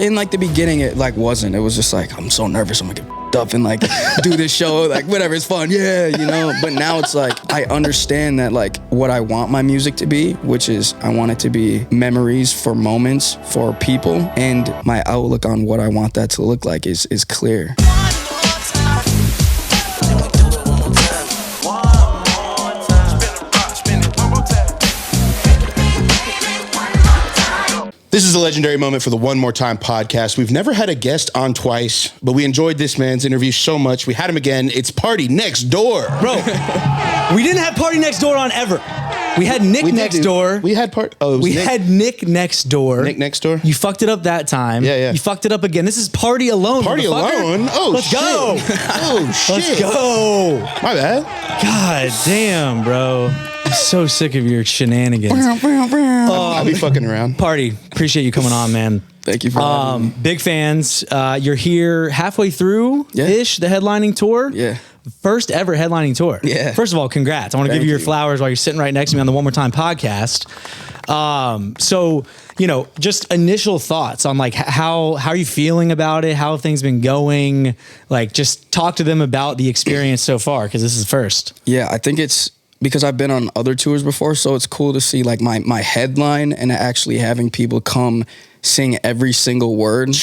in like the beginning, it like wasn't. It was just like, I'm so nervous. I'm gonna get up and like do this show, like whatever, it's fun, yeah, you know. But now it's like I understand that like what I want my music to be, which is I want it to be memories for moments for people, and my outlook on what I want that to look like is clear. This is a legendary moment for the One More Time podcast. We've never had a guest on twice, but we enjoyed this man's interview so much. We had him again. It's Party Next Door. Bro, we didn't have Party Next Door on ever. We had Nick Next Door. We had had Nick Next Door. Nick Next Door. You fucked it up that time. Yeah. You fucked it up again. This is Pardyalone. Pardyalone? Oh, Let's shit. go. Oh, shit. Let's go. My bad. God damn, bro. I'm so sick of your shenanigans. I'll be fucking around. Party, appreciate you coming on, man. Thank you for having me. Big fans. You're here halfway through-ish, the headlining tour. Yeah. First ever headlining tour. Yeah. First of all, congrats. I want to give you your flowers while you're sitting right next to me on the One More Time podcast. So, you know, just initial thoughts on like how are you feeling about it? How have things been going? Like just talk to them about the experience so far, because this is first. Yeah, I think it's because I've been on other tours before, so it's cool to see like my headline and actually having people come sing every single word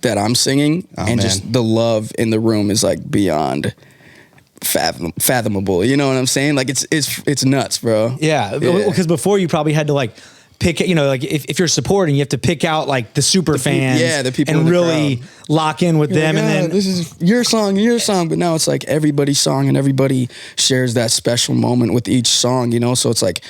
that I'm singing, and just the love in the room is like beyond fathomable. You know what I'm saying? Like it's nuts, bro. Yeah, because before you probably had to like pick, you know, like if you're supporting, you have to pick out like the super fans, the people, and in the really crowd. Lock in with them, like, and then this is your song. But now it's like everybody's song, and everybody shares that special moment with each song, you know. So it's like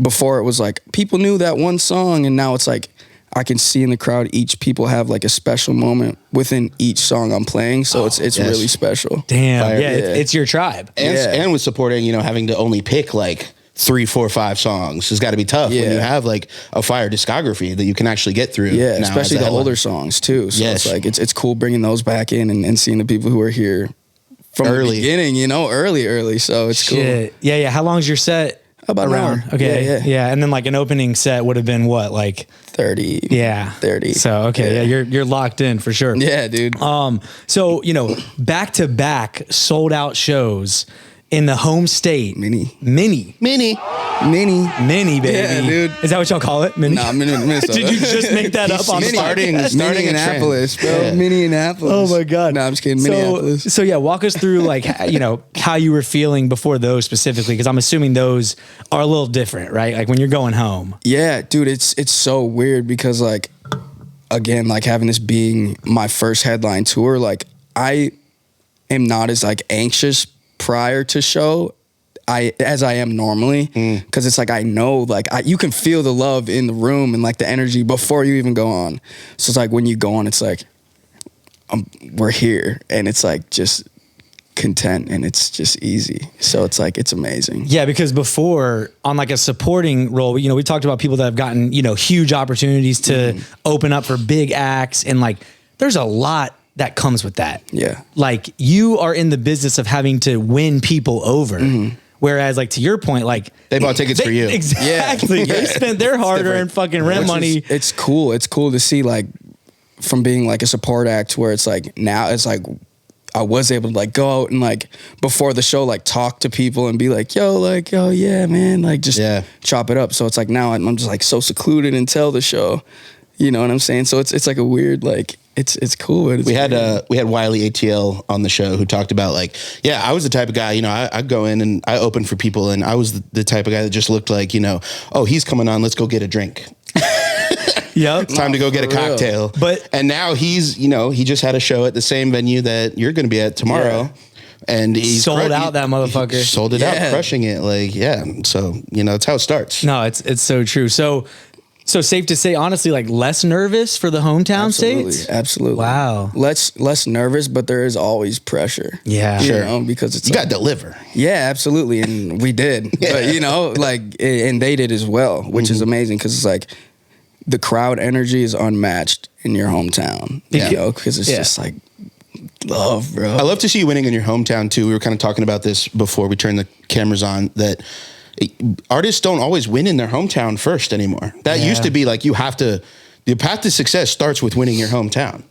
before it was like people knew that one song, and now it's like I can see in the crowd each people have like a special moment within each song I'm playing. So it's really special. Damn, it's your tribe. And with supporting, you know, having to only pick like 3, 4, 5 songs has got to be tough when you have like a fire discography that you can actually get through. Yeah, especially the older songs too. So it's like it's cool bringing those back in and seeing the people who are here from the beginning, you know, early. So it's cool. Yeah. How long's your set? About around an hour. Okay. Yeah. And then like an opening set would have been what, like 30. Yeah. 30. So you're locked in for sure. Yeah, dude. So, you know, back to back sold out shows in the home state. Mini, baby. Yeah, dude. Is that what y'all call it? Mini? Nah, Minnesota. Did you just make that up on starting Minneapolis, bro? Yeah. Minneapolis. Oh my God. No, I'm just kidding. Minneapolis. So yeah, walk us through like, you know, how you were feeling before those specifically, because I'm assuming those are a little different, right? Like when you're going home. Yeah, dude, it's so weird because like, again, like having this being my first headline tour, like I am not as like anxious prior to show as I am normally, because it's like I know like you can feel the love in the room and like the energy before you even go on. So it's like when you go on, it's like we're here, and it's like just content, and it's just easy. So it's like it's amazing. Yeah, because before on like a supporting role, you know, we talked about people that have gotten, you know, huge opportunities to open up for big acts, and like there's a lot that comes with that. Yeah. Like you are in the business of having to win people over. Whereas like to your point, like they bought tickets for you. Exactly. They spent their hard-earned fucking rent money. It's cool. It's cool to see like from being like a support act to where it's like now it's like I was able to like go out and like before the show like talk to people and be like, yo, yeah, man, like just chop it up. So it's like now I'm just like so secluded until the show. You know what I'm saying? So it's like a weird like it's cool. It's we had Reilly ATL on the show who talked about like, yeah, I was the type of guy, you know, I'd go in and I opened for people, and I was the type of guy that just looked like, you know, oh, he's coming on, let's go get a drink. Yep. It's time to go get a cocktail. And now he's, you know, he just had a show at the same venue that you're going to be at tomorrow. Yeah. And he's sold out that motherfucker. Sold it out, crushing it. Like, so, you know, that's how it starts. No, it's so true. So safe to say, honestly, like less nervous for the hometown states? Absolutely. Wow. Less nervous, but there is always pressure. Yeah. You know, because it's you got to deliver. Yeah, absolutely. And we did. But, you know, like, and they did as well, which is amazing because it's like the crowd energy is unmatched in your hometown. You know, because it's just like love, bro. I love to see you winning in your hometown, too. We were kind of talking about this before we turned the cameras on, that artists don't always win in their hometown first anymore. That used to be like you have to the path to success starts with winning your hometown.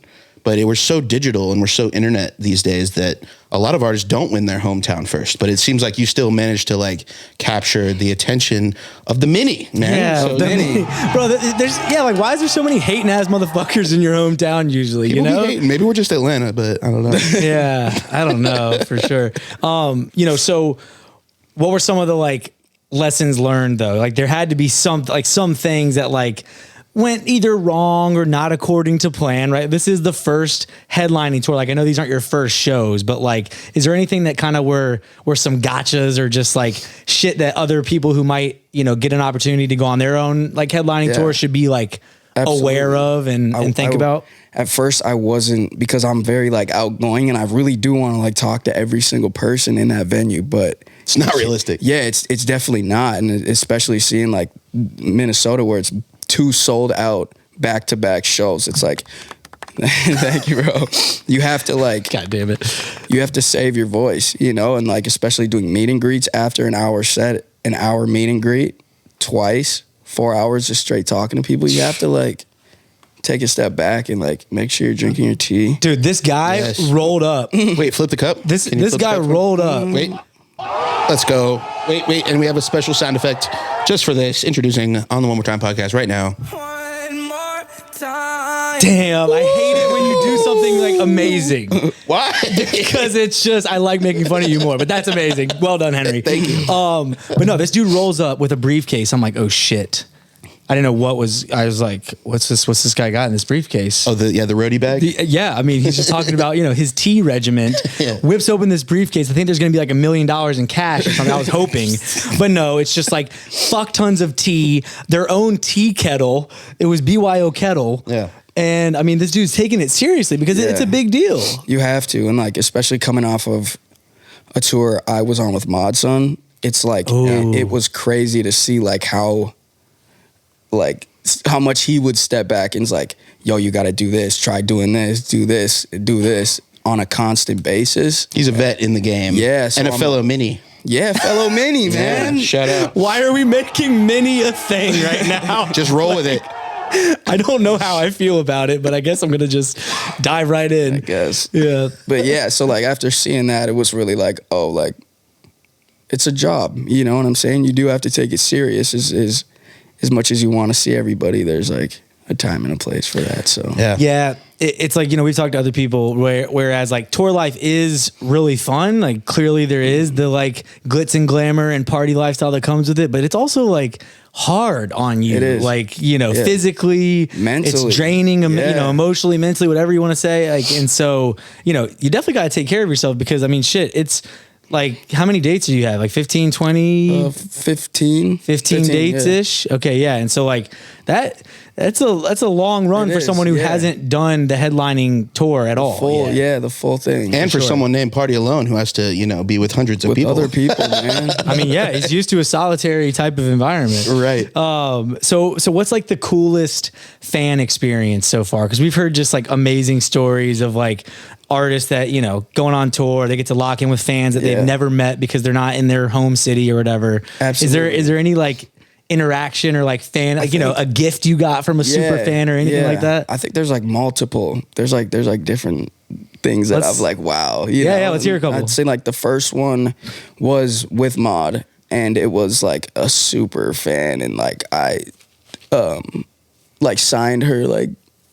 But we're so digital and we're so internet these days that a lot of artists don't win their hometown first. But it seems like you still managed to like capture the attention of the mini, man. Yeah, so mini. Bro, like why is there so many hating ass motherfuckers in your hometown usually? People you know, be hating. Maybe we're just Atlanta, but I don't know. Yeah, I don't know for sure. So what were some of the like lessons learned though? Like there had to be some things that like went either wrong or not according to plan, right? This is the first headlining tour. Like I know these aren't your first shows, but like, is there anything that kind of were some gotchas or just like shit that other people who might, get an opportunity to go on their own like headlining tour should be like aware of and think about? At first I wasn't, because I'm very like outgoing and I really do want to like talk to every single person in that venue, but it's not realistic. Yeah, it's definitely not. And especially seeing like Minnesota where it's 2 sold out back-to-back shows. It's like, thank you, bro. You have to like, God damn it. You have to save your voice, and like, especially doing meet and greets after an hour set, an hour meet and greet twice, 4 hours just straight talking to people. You have to like take a step back and like make sure you're drinking your tea. Dude, this guy rolled up. Wait, flip the cup. This guy rolled up. Wait, let's go. Wait, and we have a special sound effect just for this, introducing on the One More Time podcast right now. One more time. Damn, I hate it when you do something like amazing. Why? Because it's just, I like making fun of you more, but that's amazing. Well done, Henry. Thank you. But no, this dude rolls up with a briefcase. I'm like, oh shit. I didn't know I was like, what's this guy got in this briefcase? Oh, the roadie bag? I mean, he's just talking about, his tea regiment, whips open this briefcase. I think there's going to be like $1 million in cash or something. I was hoping, but no, it's just like fuck tons of tea, their own tea kettle. It was BYO kettle. Yeah. And I mean, this dude's taking it seriously because it's a big deal. You have to. And like, especially coming off of a tour I was on with Mod Son, it's like, it was crazy to see like how much he would step back and it's like, yo, you got to do this, try doing this, do this on a constant basis. He's a vet in the game. Yeah. So and a fellow mini. Yeah, fellow mini, man. Yeah, shout out. Why are we making mini a thing right now? Just roll with it. I don't know how I feel about it, but I guess I'm going to just dive right in. I guess. Yeah. But yeah, so like after seeing that, it was really like, oh, like it's a job. You know what I'm saying? You do have to take it serious as much as you want to see everybody. There's like a time and a place for that. So yeah. It's like, we've talked to other people whereas like tour life is really fun. Like clearly there is the like glitz and glamour and party lifestyle that comes with it, but it's also like hard on you. It is. Like, physically, mentally, it's draining, emotionally, mentally, whatever you want to say. Like, and so, you definitely got to take care of yourself because I mean, shit, it's like, how many dates do you have? Like 15, 20? 15 dates-ish? Yeah. Okay, yeah. And so like that's a long run for someone who hasn't done the headlining tour at all. The full thing. And for someone named Pardyalone who has to, be with hundreds of people. Other people, man. I mean, yeah, he's used to a solitary type of environment. Right. So what's like the coolest fan experience so far? Because we've heard just like amazing stories of like artists that, going on tour, they get to lock in with fans that they've never met because they're not in their home city or whatever. Absolutely. Is there any like interaction or like fan, like, a gift you got from a super fan or anything like that? I think there's like multiple. There's like different things that I've like, wow. Yeah, let's hear a couple. I'd say like the first one was with Mod, and it was like a super fan, and like I like signed her like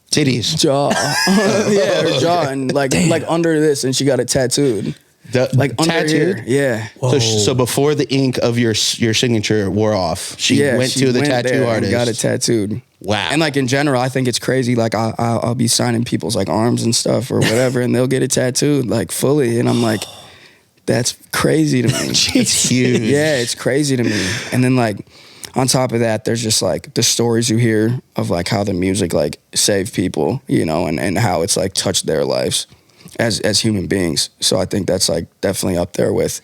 titties jaw. Her jaw, and like under this, and she got it tattooed. Like under tattooed? Here. Yeah. So before the ink of your signature wore off, she went to the tattoo artist, and got it tattooed. Wow. And like in general, I think it's crazy. Like I'll be signing people's like arms and stuff or whatever, and they'll get it tattooed like fully, and I'm like, that's crazy to me. It's huge. Yeah, it's crazy to me. And then like on top of that, there's just like the stories you hear of like how the music like saved people, and how it's like touched their lives as human beings. So I think that's like definitely up there with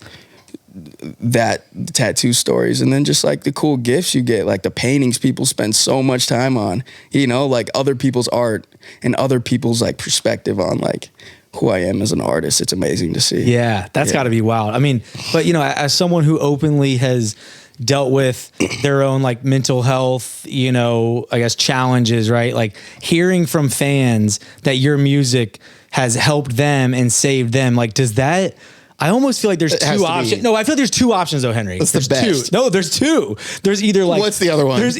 that tattoo stories. And then just like the cool gifts you get, like the paintings people spend so much time on, like other people's art and other people's like perspective on like who I am as an artist. It's amazing to see. Yeah, that's got to be wild. I mean, but as someone who openly has dealt with their own like mental health, you know, I guess challenges, right? Like hearing from fans that your music has helped them and saved them. Like, does that, I almost feel like there's two options. No, I feel like there's two options though, Henry. That's there's the best. two. No, there's two. There's either like, what's the other one? There's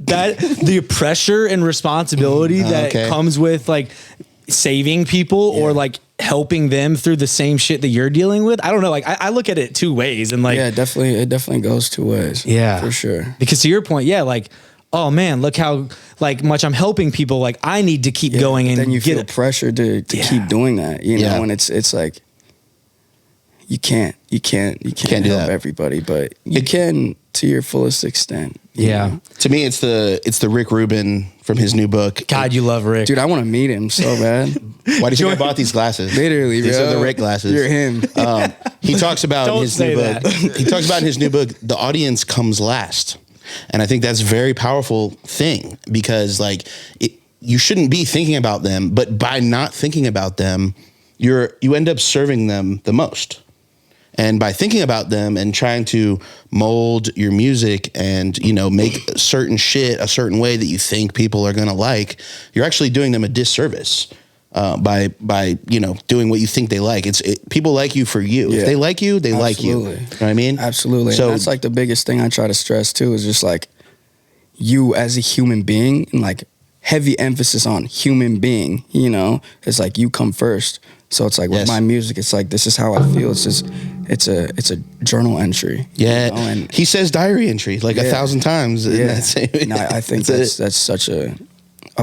that the pressure and responsibility that comes with like saving people or like helping them through the same shit that you're dealing with. I don't know. Like I look at it two ways and like, it definitely goes two ways. Yeah, for sure. Because to your point, like, oh man, look how like much I'm helping people. Like I need to keep going, and then you feel pressure to keep doing that, you know, and it's like you can't help everybody, but you can to your fullest extent. You know? To me, it's the Rick Rubin from his new book. God, you love Rick, dude. I want to meet him so bad. Why do you think I bought these glasses? Literally, these are the Rick glasses. You're him. He talks about in his new book. He talks about in his new book, the audience comes last. And I think that's a very powerful thing because like you shouldn't be thinking about them, but by not thinking about them, you end up serving them the most. And by thinking about them and trying to mold your music and, you know, make certain shit a certain way that you think people are going to like, you're actually doing them a disservice. By you know, doing what you think they like. People like you for you. Yeah. If they like you, they like you. You know what I mean? Absolutely. So and that's like the biggest thing I try to stress too is just like you as a human being, and like heavy emphasis on human being, you know, it's like you come first. So it's like with my music, it's like, this is how I feel. It's just, it's a journal entry. Yeah. You know? And he says diary entry like 1,000 times. Yeah. No, I think that's such a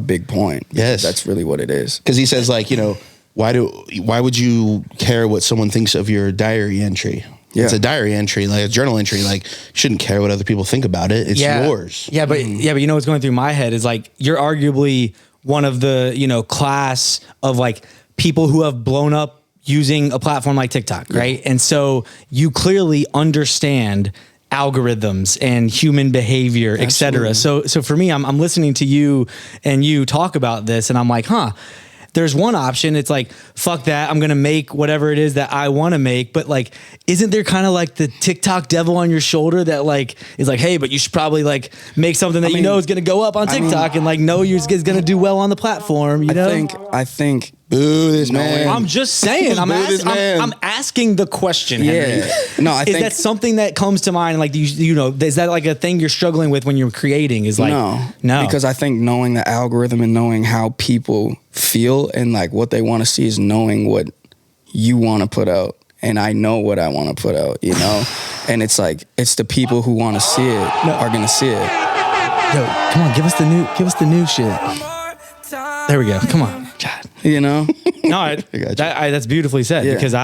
big point. Yes. That's really what it is. Because he says like, you know, why would you care what someone thinks of your diary entry? Yeah. It's a diary entry, like a journal entry. Like, you shouldn't care what other people think about it. It's yours. Yeah, but you know what's going through my head is like you're arguably one of the, you know, class of like people who have blown up using a platform like TikTok, right? And so you clearly understand algorithms and human behavior, et cetera. So for me, I'm listening to you and you talk about this and I'm like, there's one option. It's like, fuck that. I'm going to make whatever it is that I want to make. But like, isn't there kind of like the TikTok devil on your shoulder that like, is like, hey, but you should probably like make something that you know is going to go up on TikTok and like know you're going to do well on the platform. You know? I think boo this man. I'm just saying. I'm asking the question, Henry. Yeah. No, I think is that something that comes to mind? Like, you know, is that like a thing you're struggling with when you're creating? Is like no, because I think knowing the algorithm and knowing how people feel and like what they want to see is knowing what you want to put out. And I know what I want to put out, you know. And it's like it's the people who want to see it are gonna see it. Yo, come on, give us the new shit. There we go. Come on. God. You know? No, that's beautifully said because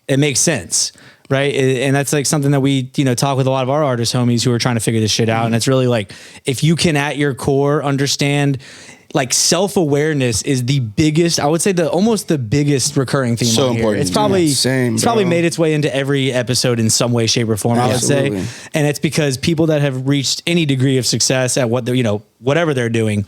it makes sense, right? And that's like something that we, you know, talk with a lot of our artist homies who are trying to figure this shit out. And it's really like, if you can at your core understand, like self-awareness is the biggest, I would say almost the biggest recurring theme. So on important. Here. It's probably, it's probably made its way into every episode in some way, shape or form, I would say. And it's because people that have reached any degree of success at what they're, you know, whatever they're doing,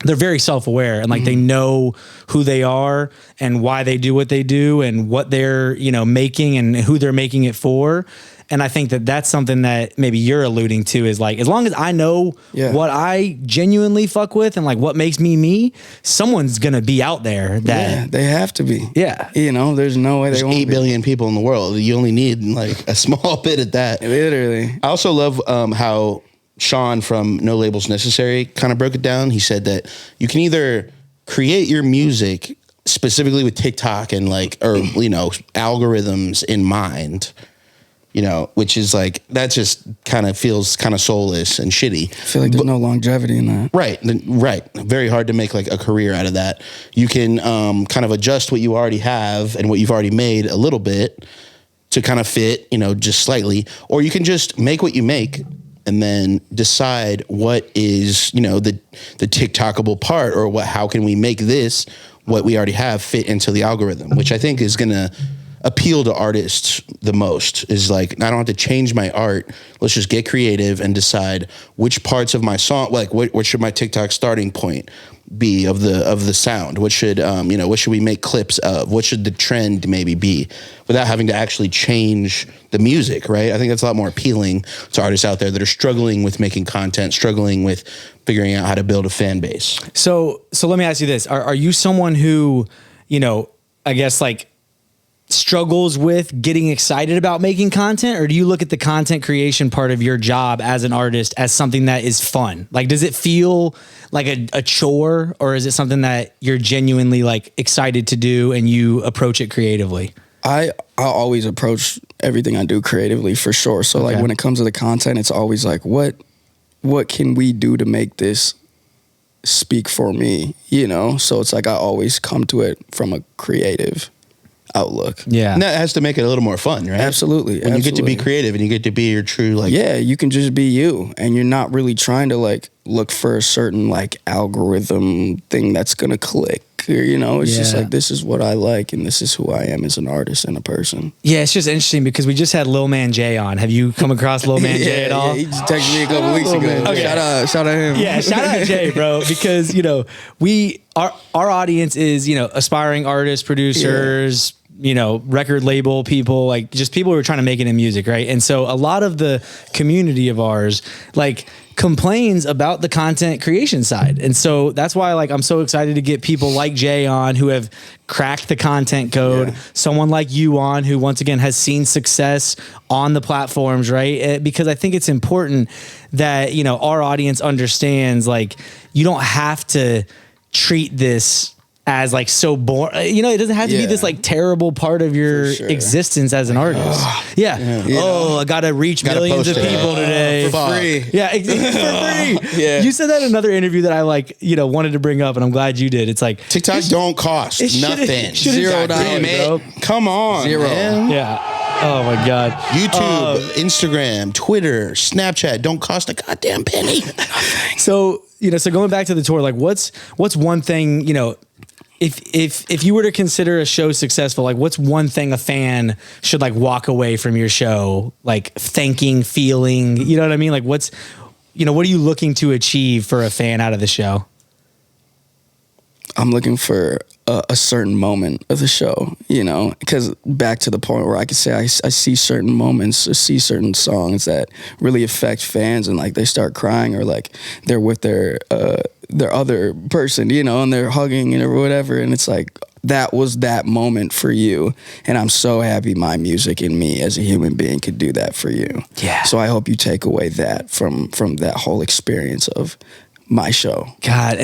they're very self-aware and like they know who they are and why they do what they do and what they're, you know, making and who they're making it for. And I think that that's something that maybe you're alluding to is like, as long as I know what I genuinely fuck with and like what makes me, someone's going to be out there that they have to be. Yeah. You know, there's no way there's 8 billion people in the world. You only need like a small bit at that. Literally. I also love how Sean from No Labels Necessary kind of broke it down. He said that you can either create your music specifically with TikTok and like, or, you know, algorithms in mind, you know, which is like, that just kind of feels kind of soulless and shitty. I feel like there's no longevity in that. Right. Very hard to make like a career out of that. You can kind of adjust what you already have and what you've already made a little bit to kind of fit, you know, just slightly, or you can just make what you make and then decide what is, you know, the TikTokable part or how can we make this, what we already have, fit into the algorithm, which I think is going to appeal to artists the most is like, I don't have to change my art. Let's just get creative and decide which parts of my song, like what should my TikTok starting point be of the sound? What should what should we make clips of? What should the trend maybe be, without having to actually change the music, right? I think that's a lot more appealing to artists out there that are struggling with making content, struggling with figuring out how to build a fan base. So let me ask you this: Are you someone who, I guess like struggles with getting excited about making content, or do you look at the content creation part of your job as an artist as something that is fun? Like, does it feel like a chore, or is it something that you're genuinely like excited to do and you approach it creatively? I always approach everything I do creatively, for sure. So like when it comes to the content, it's always like, what can we do to make this speak for me? So it's like I always come to it from a creative outlook. Yeah. And that has to make it a little more fun, right? Absolutely. When you get to be creative and you get to be your true, like... Yeah, you can just be you, and you're not really trying to like look for a certain like algorithm thing that's going to click. It's just like, this is what I like, and this is who I am as an artist and a person. Yeah, it's just interesting because we just had Lil Man Jay on. Have you come across Lil Man Jay at all? Yeah, he just texted me a couple weeks ago. Okay. Shout out him. Yeah, shout out Jay, bro, because our audience is aspiring artists, producers, record label people, like just people who are trying to make it in music, right? And so a lot of the community of ours like complains about the content creation side. And so that's why like I'm so excited to get people like Jay on who have cracked the content code, someone like you on who once again has seen success on the platforms, right? Because I think it's important that, our audience understands like you don't have to treat this as like so boring, it doesn't have to be this like terrible part of your existence as an artist. Oh, I gotta reach millions of people today for free. Yeah, for free. Yeah, you said that in another interview that I like, wanted to bring up, and I'm glad you did. It's like TikTok don't cost nothing. $0, bro. Come on, Zero. man. Yeah. Oh my God. YouTube, Instagram, Twitter, Snapchat don't cost a goddamn penny. So so going back to the tour, like what's one thing, if you were to consider a show successful, like what's one thing a fan should like walk away from your show, like thinking, feeling, you know what I mean? Like what are you looking to achieve for a fan out of the show? I'm looking for a certain moment of the show, because back to the point where I could say I see certain moments, or see certain songs that really affect fans, and like they start crying, or like they're with their other person, and they're hugging or whatever, and it's like that was that moment for you, and I'm so happy my music and me as a human being could do that for you. Yeah. So I hope you take away that from that whole experience of my show. God,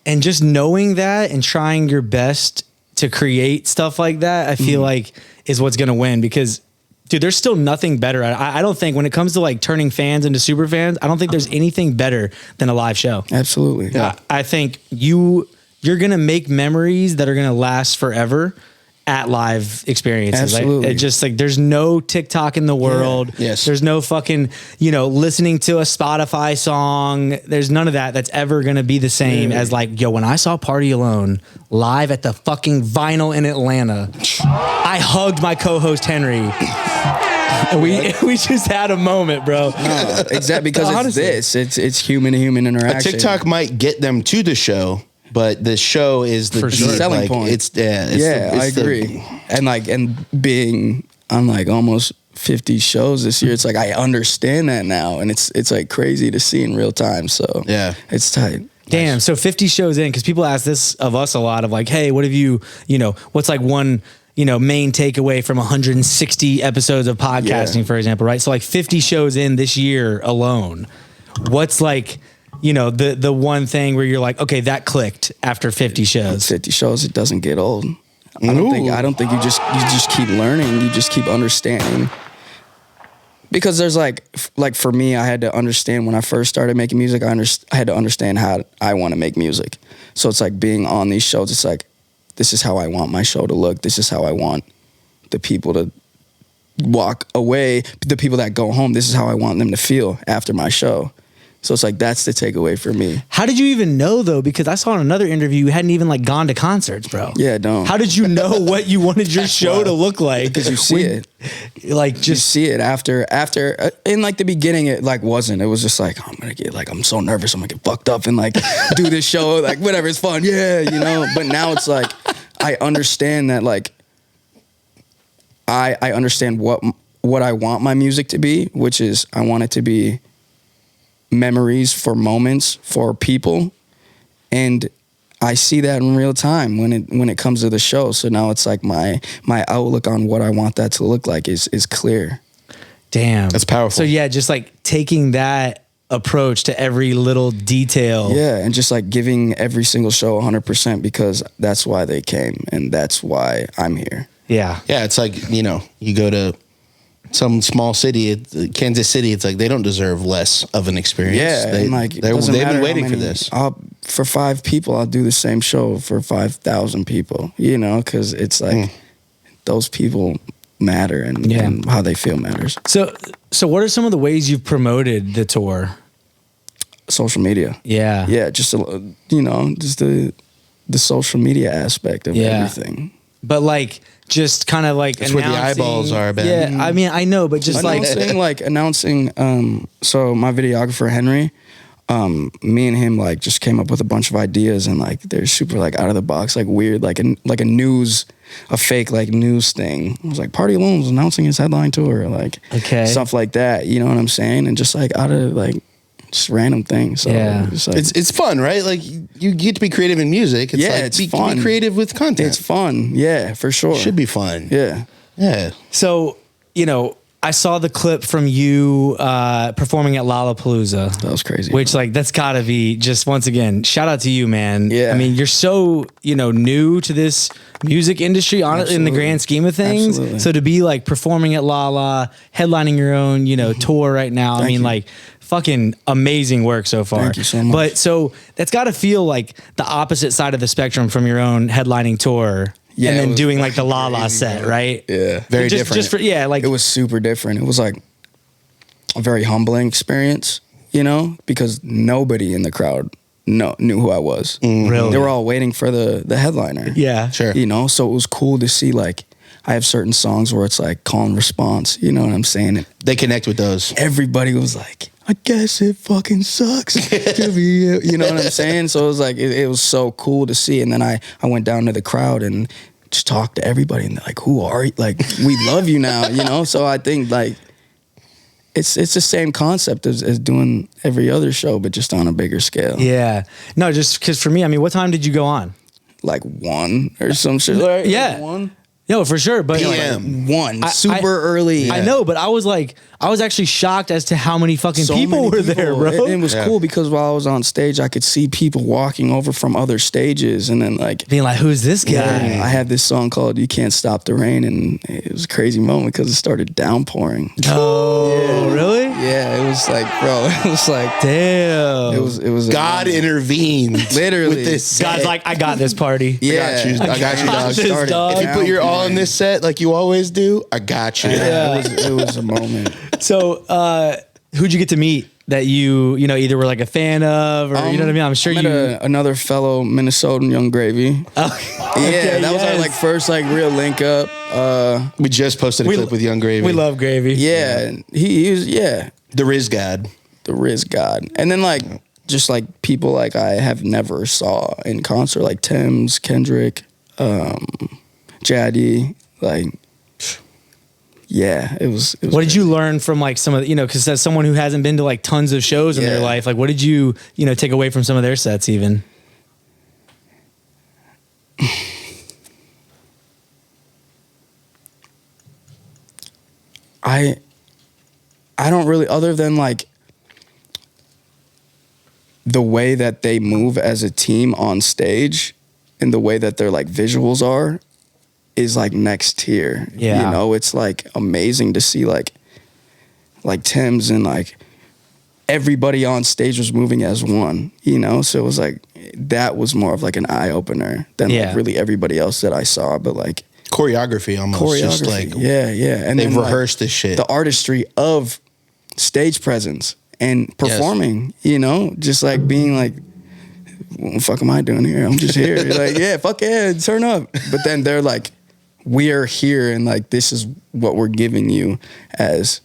and just knowing that and trying your best to create stuff like that, I feel like is what's going to win, because dude, there's still nothing better. I don't think when it comes to like turning fans into super fans, I don't think there's anything better than a live show. Absolutely. Yeah. I think you're going to make memories that are going to last forever at live experiences. Absolutely. Like, just like there's no TikTok in the world. Yeah. Yes. There's no fucking, listening to a Spotify song. There's none of that that's ever going to be the same as like, when I saw Pardyalone live at the fucking Vinyl in Atlanta, I hugged my co-host Henry. And we just had a moment, bro. No, exactly, because it's human to human interaction. A TikTok might get them to the show, but the show is the selling point. I agree. And being on like almost 50 shows this year, it's like I understand that now, and it's like crazy to see in real time. So yeah, it's tight. Damn. Nice. So 50 shows in, because people ask this of us a lot of like, hey, what have you, what's like one, main takeaway from 160 episodes of podcasting, for example, right? So like 50 shows in this year alone, what's like, the one thing where you're like, okay, that clicked after 50 shows. 50 shows, it doesn't get old. I don't think you just keep learning, you just keep understanding. Because there's like for me, I had to understand when I first started making music, I had to understand how I want to make music. So it's like being on these shows, it's like, this is how I want my show to look. This is how I want the people to walk away. The people that go home, this is how I want them to feel after my show. So it's like, that's the takeaway for me. How did you even know though? Because I saw in another interview you hadn't even like gone to concerts, bro. Yeah, don't. How did you know what you wanted your show to look like? Because you see it. Like You just see it after in like the beginning, it like wasn't. It was just like, I'm gonna get like, I'm so nervous, I'm gonna get fucked up and like do this show, like whatever, it's fun, yeah, you know. But now it's like, I understand that like, I understand what I want my music to be, which is I want it to be memories for moments for people, and I see that in real time when it comes to the show. So now it's like my outlook on what I want that to look like is clear. damn, That's powerful. So yeah, just like taking that approach to every little detail. Yeah, and just like giving every single show 100% because that's why they came and that's why I'm here. Yeah. Yeah, it's like, you know, you go to some small city, Kansas City, it's like they don't deserve less of an experience. Yeah, they, and like they've doesn't matter been how waiting for many- this. For 5 people, I'll do the same show for 5,000 people. You know, because it's like those people matter and how they feel matters. So what are some of the ways you've promoted the tour? Social media. Yeah. Yeah, just you know, just the social media aspect of everything. But like just kind of like That's where the announcing- eyeballs are, Ben. Yeah, I mean I know, but just like announcing so my videographer Henry, me and him like just came up with a bunch of ideas and like they're super like out of the box, like weird, like a fake like news thing. It was like Pardyalone's announcing his headline tour, like stuff like that, you know what I'm saying? And just like out of like just random things. So it's, like, it's fun, right? Like you get to be creative in music. It's like it's be fun. creative with content. It's fun. Yeah, for sure. Should be fun. Yeah. Yeah. So, you know, I saw the clip from you performing at Lollapalooza. That was crazy. Which like that's gotta be just once again, shout out to you, man. Yeah. I mean, you're so, you know, new to this music industry in the grand scheme of things. Absolutely. So to be like performing at Lala, headlining your own, you know, tour right now. I mean, you. like fucking amazing work so far. Thank you so much. But so that's gotta feel like the opposite side of the spectrum from your own headlining tour. Yeah, And it then was doing like the Lala crazy, set, bro. right? Yeah. Very just, different. Just for, like It was super different. It was like a very humbling experience, you know, because nobody in the crowd knew who I was. Really? They were all waiting for the headliner. Yeah. Sure. You know, so it was cool to see like I have certain songs where it's like call and response, you know what I'm saying? And They connect with those. everybody was like, I guess it fucking sucks to be you. You know what I'm saying? So it was like, it was so cool to see. And then I went down to the crowd and just talked to everybody and they're like, who are you? Like, we love you now, you know? So I think like, it's the same concept as doing every other show, but just on a bigger scale. Yeah. No, just because for me, I mean, what time did you go on? Like 1 or some shit. Right? Yeah. Like 1? No, for sure. But PM. 1. I- Super early. I know, but I was actually shocked as to how many fucking So people many were there, people. bro. It was cool because while I was on stage, I could see people walking over from other stages, and then like Being like, who's this guy? I had this song called "You Can't Stop the Rain," and it was a crazy moment because it started downpouring. Oh, really? Yeah, it was like, bro, it was like, Damn. it was a God moment. intervened. Literally. With this God's set. like, I got this party. Yeah, I got you, dog. this, Started dog. If you put your all in downpouring. this set like you always do, I got you. Yeah, it was a moment. So, who'd you get to meet that you know, either were like a fan of or, you know what I mean? I'm sure I met another fellow Minnesotan, Young Gravy. Okay, that was our like first like real link up. We just posted a clip with Young Gravy. We love Gravy. Yeah, and he was the Riz God. the Riz God, and then like just like people like I have never saw in concert, like Tim's, Kendrick, Jaddy, like yeah, it was What did you learn from like some of the, you know, because as someone who hasn't been to like tons of shows in their Yeah. life, like what did you know, take away from some of their sets even? I don't really, other than like the way that they move as a team on stage and the way that their like visuals are is like next tier. Yeah. You know, it's like amazing to see like Tim's and like everybody on stage was moving as one, you know? So it was like, that was more of like an eye opener than Yeah. like really everybody else that I saw, but like Choreography almost. Just like yeah. And they've then, like, rehearsed this shit. the artistry of stage presence and performing, you know, just like being like, what the fuck am I doing here? I'm just here. Like, yeah, fuck yeah, turn up. But then they're like, we are here and like, this is what we're giving you as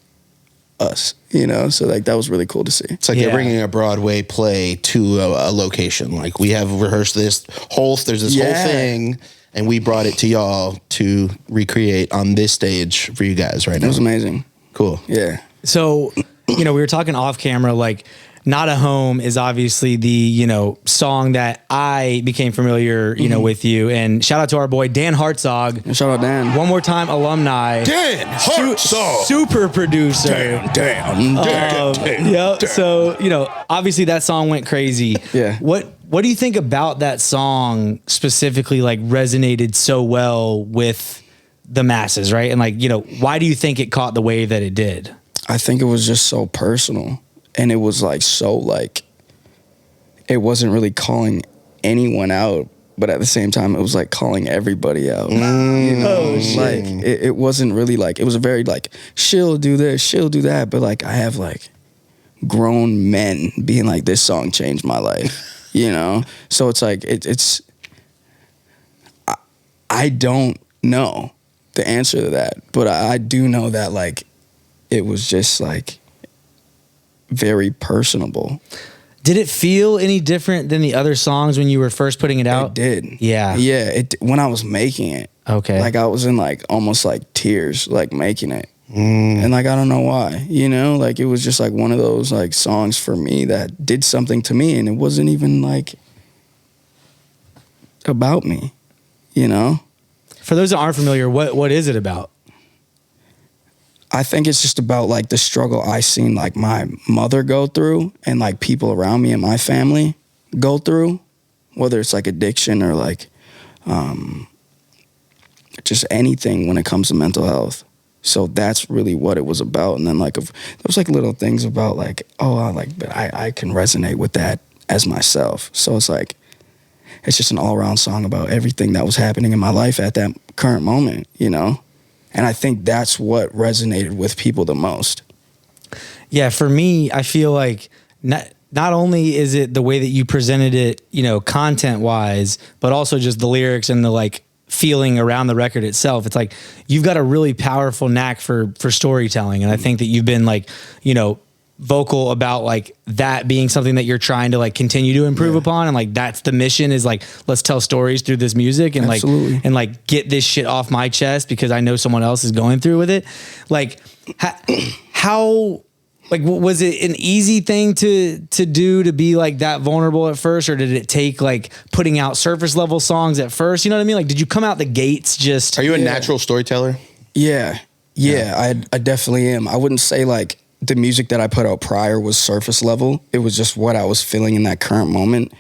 us, you know? So like, that was really cool to see. It's like you're bringing a Broadway play to a location. Like we have rehearsed there's this whole thing and we brought it to y'all to recreate on this stage for you guys right now. It was amazing. Cool. Yeah. So, you know, we were talking off camera, like Not a Home is obviously the, you know, song that I became familiar, you know, with you. And shout out to our boy, Dan Hartzog. And shout out Dan. One more time, alumni. Dan Hartzog. Super producer. Dan. Yeah. So, you know, obviously that song went crazy. Yeah. What do you think about that song specifically, like resonated so well with the masses, right? And like, you know, why do you think it caught the wave that it did? I think it was just so personal. And it was like, so like, it wasn't really calling anyone out, but at the same time, it was like calling everybody out. You know, like it wasn't really like, it was a very like, she'll do this, she'll do that. But like, I have like grown men being like, this song changed my life, you know? So it's like, I don't know the answer to that, but I do know that like, it was just like, very personable. Did it feel any different than the other songs when you were first putting it out? It did. Yeah. Yeah. When I was making it. Okay. Like I was in like almost like tears, like making it. And like, I don't know why, you know, like it was just like one of those like songs for me that did something to me and it wasn't even like about me, you know? For those that aren't familiar, what is it about? I think it's just about like the struggle I seen like my mother go through and like people around me and my family go through, whether it's like addiction or like just anything when it comes to mental health. So that's really what it was about. And then like there was like little things about like, but I can resonate with that as myself. So it's like, it's just an all around song about everything that was happening in my life at that current moment, you know? And I think that's what resonated with people the most. Yeah, for me, I feel like not only is it the way that you presented it, you know, content wise, but also just the lyrics and the like feeling around the record itself. It's like you've got a really powerful knack for storytelling. And I think that you've been like, you know, vocal about like that being something that you're trying to like continue to improve upon. And like, that's the mission is like, let's tell stories through this music and Absolutely. like get this shit off my chest because I know someone else is going through with it. Like how, like, was it an easy thing to do to be like that vulnerable at first? Or did it take like putting out surface level songs at first? You know what I mean? Like, did you come out the gates just... Are you a natural storyteller? Yeah, I definitely am. I wouldn't say like the music that I put out prior was surface level. It was just what I was feeling in that current moment.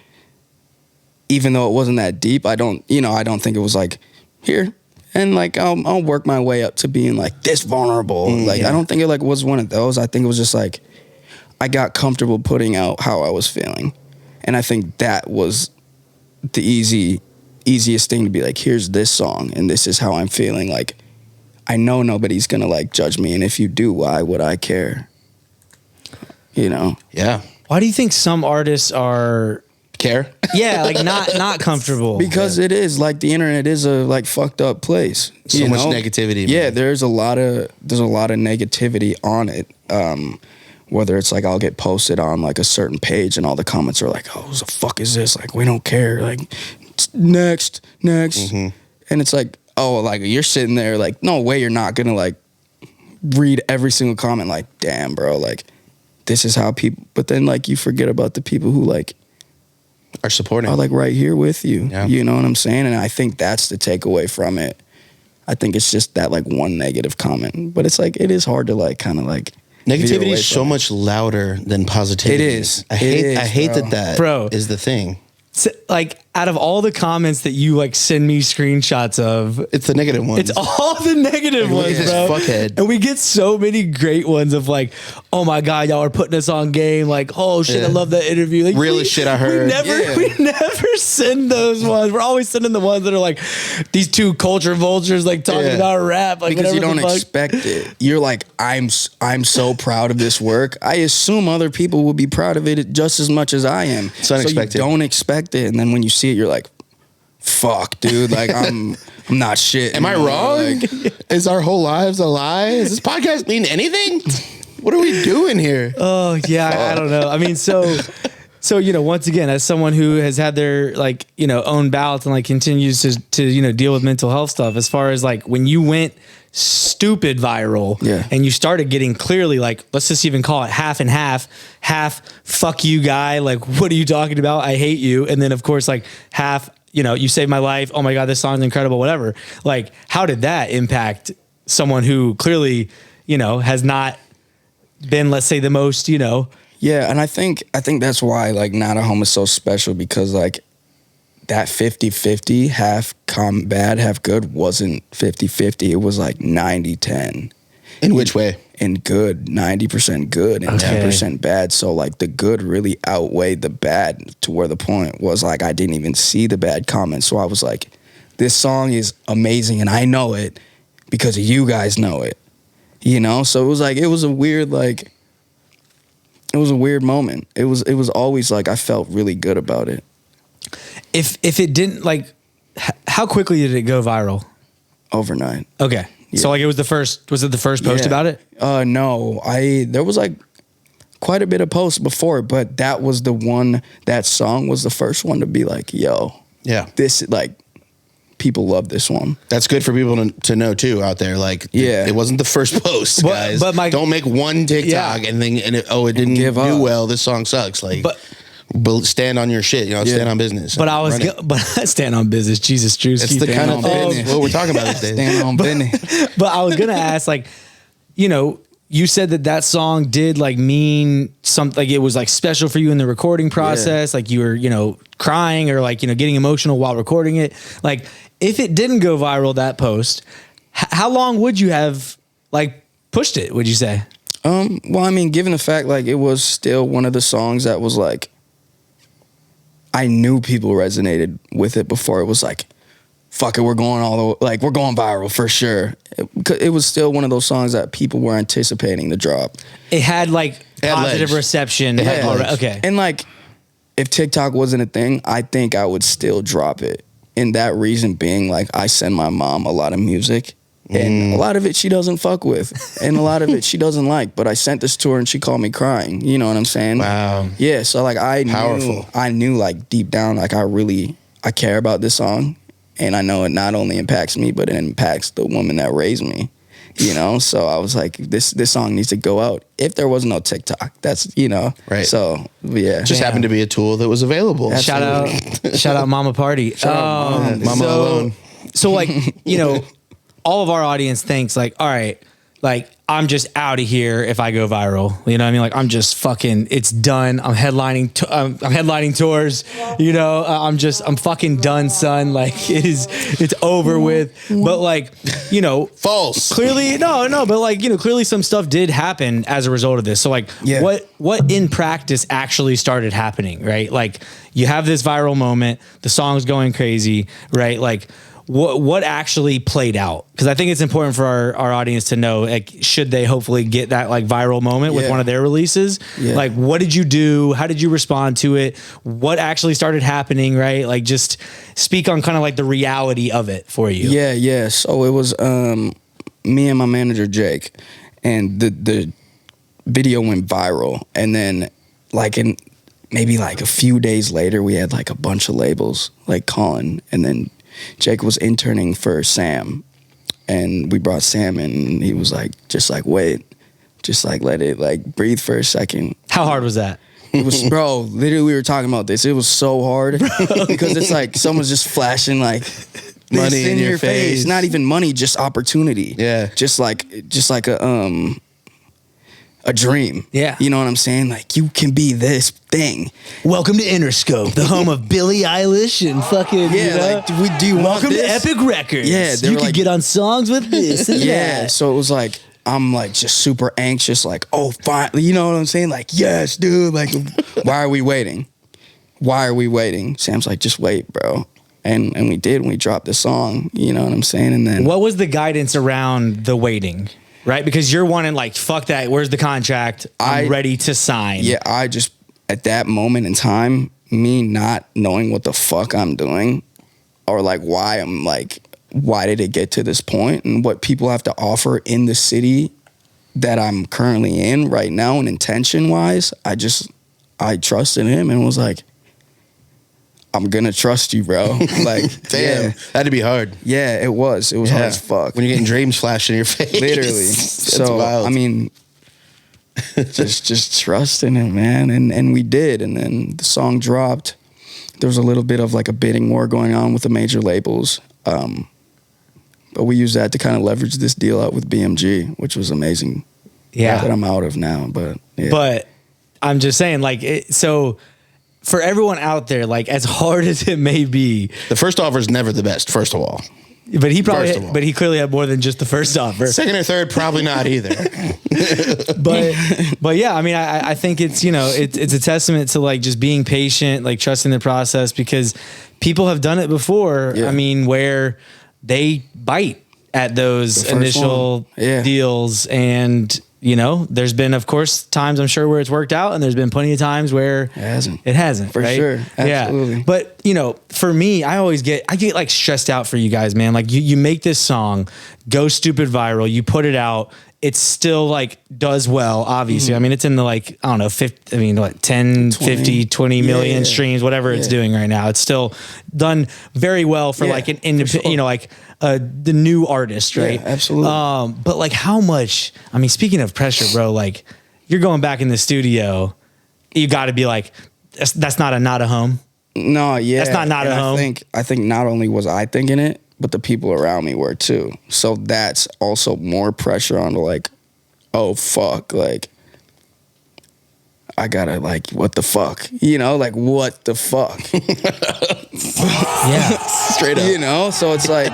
Even though it wasn't that deep, I don't think it was like, here, and like, I'll work my way up to being like this vulnerable. I don't think it like was one of those. I think it was just like, I got comfortable putting out how I was feeling. And I think that was the easiest thing to be like, here's this song and this is how I'm feeling. Like, I know nobody's gonna like judge me. And if you do, why would I care? You know? Yeah. Why do you think some artists are... Care? Yeah, like not comfortable. Because it is like the internet is a like fucked up place. So much negativity. Yeah, there's a lot of negativity on it. Whether it's like I'll get posted on like a certain page and all the comments are like, oh, what the fuck is this? Like, we don't care. Like, next. And it's like, oh, like you're sitting there like, no way you're not gonna like read every single comment. Like, damn, bro, like this is how people, but then like you forget about the people who like are supporting, are like right here with you. Yeah. You know what I'm saying? And I think that's the takeaway from it. I think it's just that like one negative comment, but it's like, it is hard to like kind of like negativity is so much louder than positivity. It is. I hate bro. that Bro. is the thing. So, like, out of all the comments that you like send me screenshots of, It's the negative ones. it's all the negative Like, look ones, at this bro. fuckhead. And we get so many great ones of like, oh my God, y'all are putting us on game. Like, oh shit, I love that interview. Like, Realest shit I heard. We never send those ones. We're always sending the ones that are like these two culture vultures like talking Yeah. about rap. Like, because you whatever don't the fuck. expect it. You're like, I'm so proud of this work. I assume other people will be proud of it just as much as I am. It's unexpected. So you don't expect it, and then when you see it, you're like, fuck, dude. Like I'm not shit. Am I wrong? Like, Is our whole lives a lie? Does this podcast mean anything? What are we doing here? Oh yeah, I don't know. I mean, so once again, as someone who has had their like own bouts and like continues to deal with mental health stuff, as far as like when you went stupid viral, and you started getting clearly like, let's just even call it half and half fuck you guy, like what are you talking about? I hate you, and then of course like half, you saved my life. Oh my God, this song's incredible. Whatever. Like, how did that impact someone who clearly has not been, let's say, the most, yeah, and I think that's why like Not a Home is so special, because like that 50-50, half bad, half good, wasn't 50-50. It was like 90-10. In which way? In good, 90% good and 10% bad. So like the good really outweighed the bad, to where the point was like I didn't even see the bad comments. So I was like, this song is amazing and I know it because you guys know it. So it was like, it was a weird moment. It was always like I felt really good about it. If it didn't, like, how quickly did it go viral? Overnight. Okay. Yeah. So like was it the first post about it? No, there was like quite a bit of posts before, but that song was the first one to be like, yo, Yeah. this, like, people love this one. That's good for people to know too out there. Like, it wasn't the first post, guys. But don't make one TikTok and then it didn't give do up. well. This song sucks. Like, but stand on your shit. Stand on business. But I stand on business. Jesus, Drews. It's the kind of thing what we're talking about these days. Stand on business. But I was gonna ask, like, you said that song did like mean something, like it was like special for you in the recording process. Like you were, crying or like, getting emotional while recording it. Like if it didn't go viral, that post, how long would you have like pushed it, would you say? Well, I mean, given the fact like it was still one of the songs that was like, I knew people resonated with it before it was like, fuck it, we're going viral for sure. It was still one of those songs that people were anticipating the drop. It had like positive legs. reception. Okay. And like, if TikTok wasn't a thing, I think I would still drop it. And that reason being like, I send my mom a lot of music. And a lot of it she doesn't fuck with. And a lot of it she doesn't like. But I sent this to her and she called me crying. You know what I'm saying? Wow. Yeah, so like Powerful. I knew like deep down, like I care about this song. And I know it not only impacts me, but it impacts the woman that raised me. So I was like, this song needs to go out. If there was no TikTok, that's, Right. So, yeah. Just happened to be a tool that was available. Shout out Mama Party. Mama Alone. So like, all of our audience thinks like, all right, like I'm just out of here if I go viral. You know what I mean? Like I'm just fucking, it's done. I'm headlining tours, I'm fucking done, son. Like it's over with. But like, False. clearly, no, but like, clearly some stuff did happen as a result of this. So like what in practice actually started happening, right? Like you have this viral moment, the song's going crazy, right? Like what actually played out? Because I think it's important for our audience to know, like, should they hopefully get that like viral moment with one of their releases? Yeah. Like, what did you do? How did you respond to it? What actually started happening, right? Like, just speak on kind of like the reality of it for you. Yeah. So it was me and my manager, Jake, and the video went viral. And then like in maybe like a few days later, we had like a bunch of labels like calling, and then Jake was interning for Sam, and we brought Sam in, and he was like, wait, just like let it like breathe for a second. How hard was that? It was, bro, literally we were talking about this. It was so hard because it's like someone's just flashing like money in your face. Not even money, just opportunity. Yeah. Just like a a dream. Yeah. You know what I'm saying? Like, you can be this thing. Welcome to Interscope, the home of Billie Eilish and fucking, do you want welcome this? to Epic Records. Yeah, they you were can like- get on songs with this and Yeah, that. so it was like, I'm like just super anxious, like, oh, fine. You know what I'm saying? Like, yes, dude. Like, why are we waiting? Why are we waiting? Sam's like, just wait, bro. And we did, and we dropped the song. You know what I'm saying? And then What was the guidance around the waiting? Right? Because you're wanting like, fuck that. Where's the contract? I'm ready to sign. Yeah, I just, at that moment in time, me not knowing what the fuck I'm doing or like why I'm like, why did it get to this point and what people have to offer in the city that I'm currently in right now and intention wise, I trusted him and was like, I'm gonna trust you, bro. Like, Damn, yeah, that'd be hard. yeah, it was hard as fuck. When you're getting dreams flashed in your face. Literally. That's So wild. I mean, just trusting him, man, and we did, and then the song dropped. There was a little bit of like a bidding war going on with the major labels, but we used that to kind of leverage this deal out with BMG, which was amazing. Yeah. That I'm out of now, but yeah. But I'm just saying, like, so for everyone out there, like, as hard as it may be, the first offer is never the best, first of all. but he First of all. but he clearly had more than just the first offer. Second or third, probably not either. But yeah, I mean, I think it's, it's a testament to like just being patient, like trusting the process, because people have done it before. Yeah. I mean, where they bite at those The first initial one. Yeah. deals, and there's been, of course, times I'm sure where it's worked out, and there's been plenty of times where it hasn't. For right? sure. Absolutely. Yeah. But for me, I get like stressed out for you guys, man. Like you make this song go stupid viral, you put it out, it still like does well, obviously. I mean, it's in the like, I don't know, 50, I mean, what, 10, 50, 20 million Yeah. streams, whatever it's doing right now. It's still done very well for like an independent, sure. like the new artist, right? Yeah, absolutely. But like how much, I mean, speaking of pressure, bro, like you're going back in the studio, you got to be like, that's not a home. No, yeah. That's not And at home. I think not only was I thinking it, but the people around me were too. So that's also more pressure on like, oh fuck, like I gotta like, what the fuck? Like what the fuck? Yeah. Straight up. So it's like,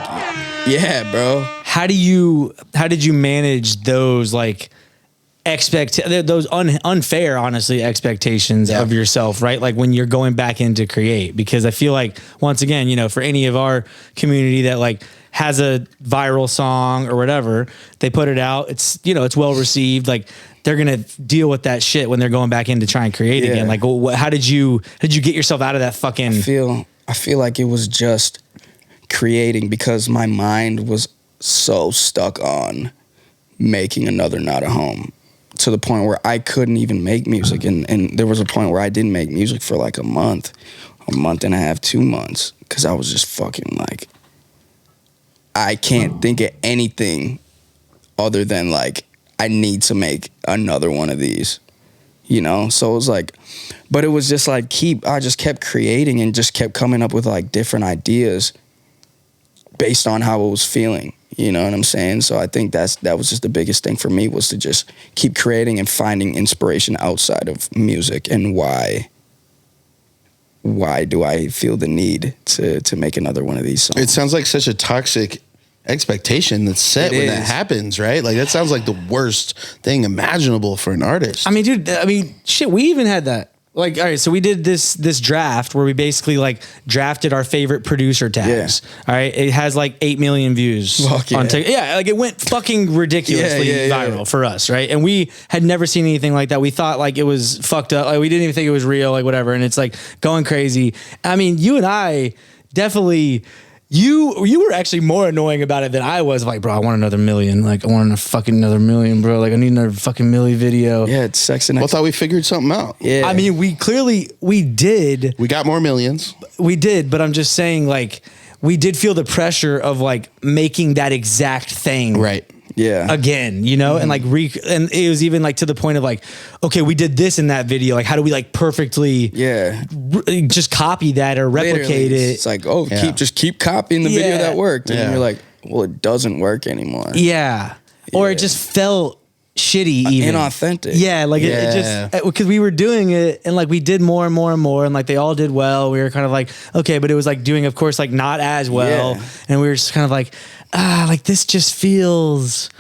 yeah, bro. How did you manage those like those unfair, honestly, expectations of yourself, right? Like when you're going back in to create, because I feel like once again, for any of our community that like has a viral song or whatever, they put it out, it's, it's well received. Like they're going to deal with that shit when they're going back in to try and create Yeah. again. Like, how did you get yourself out of that fucking, I feel like it was just creating because my mind was so stuck on making another Not a Home to the point where I couldn't even make music. And there was a point where I didn't make music for like a month and a half, 2 months, because I was just fucking like, I can't think of anything other than like, I need to make another one of these, So it was like, but it was just like, I just kept creating and just kept coming up with like different ideas based on how I was feeling. You know what I'm saying? So I think that was just the biggest thing for me, was to just keep creating and finding inspiration outside of music. And why do I feel the need to make another one of these songs? It sounds like such a toxic expectation that's set when that happens, right? Like that sounds like the worst thing imaginable for an artist. I mean, dude, shit, we even had that. Like, all right, so we did this draft where we basically like drafted our favorite producer tags. Yeah. All right, it has like 8 million views. Fuck yeah. On TikTok. Yeah, like it went fucking ridiculously viral for us, right? And we had never seen anything like that. We thought like it was fucked up. Like we didn't even think it was real, like whatever. And it's like going crazy. I mean, you and I definitely. You were actually more annoying about it than I was. Like, bro, I want another million. Like, I want another million, bro. Like, I need another fucking Milli video. Yeah, it's sex and I thought we figured something out. yeah. I mean, we did. We got more millions. We did, but I'm just saying, like, we did feel the pressure of like making that exact thing. Right. Yeah. Again, and like and it was even like to the point of like, okay, we did this in that video. Like, how do we like perfectly just copy that or replicate Literally, it? It's like, keep copying the video that worked. And Yeah. you're like, well, it doesn't work anymore. Yeah. Or it just felt shitty, even inauthentic. Yeah, like it just because we were doing it and like we did more and more and more and like they all did well. We were kind of like okay, but it was like doing, of course, like not as well, and we were just kind of like like this just feels.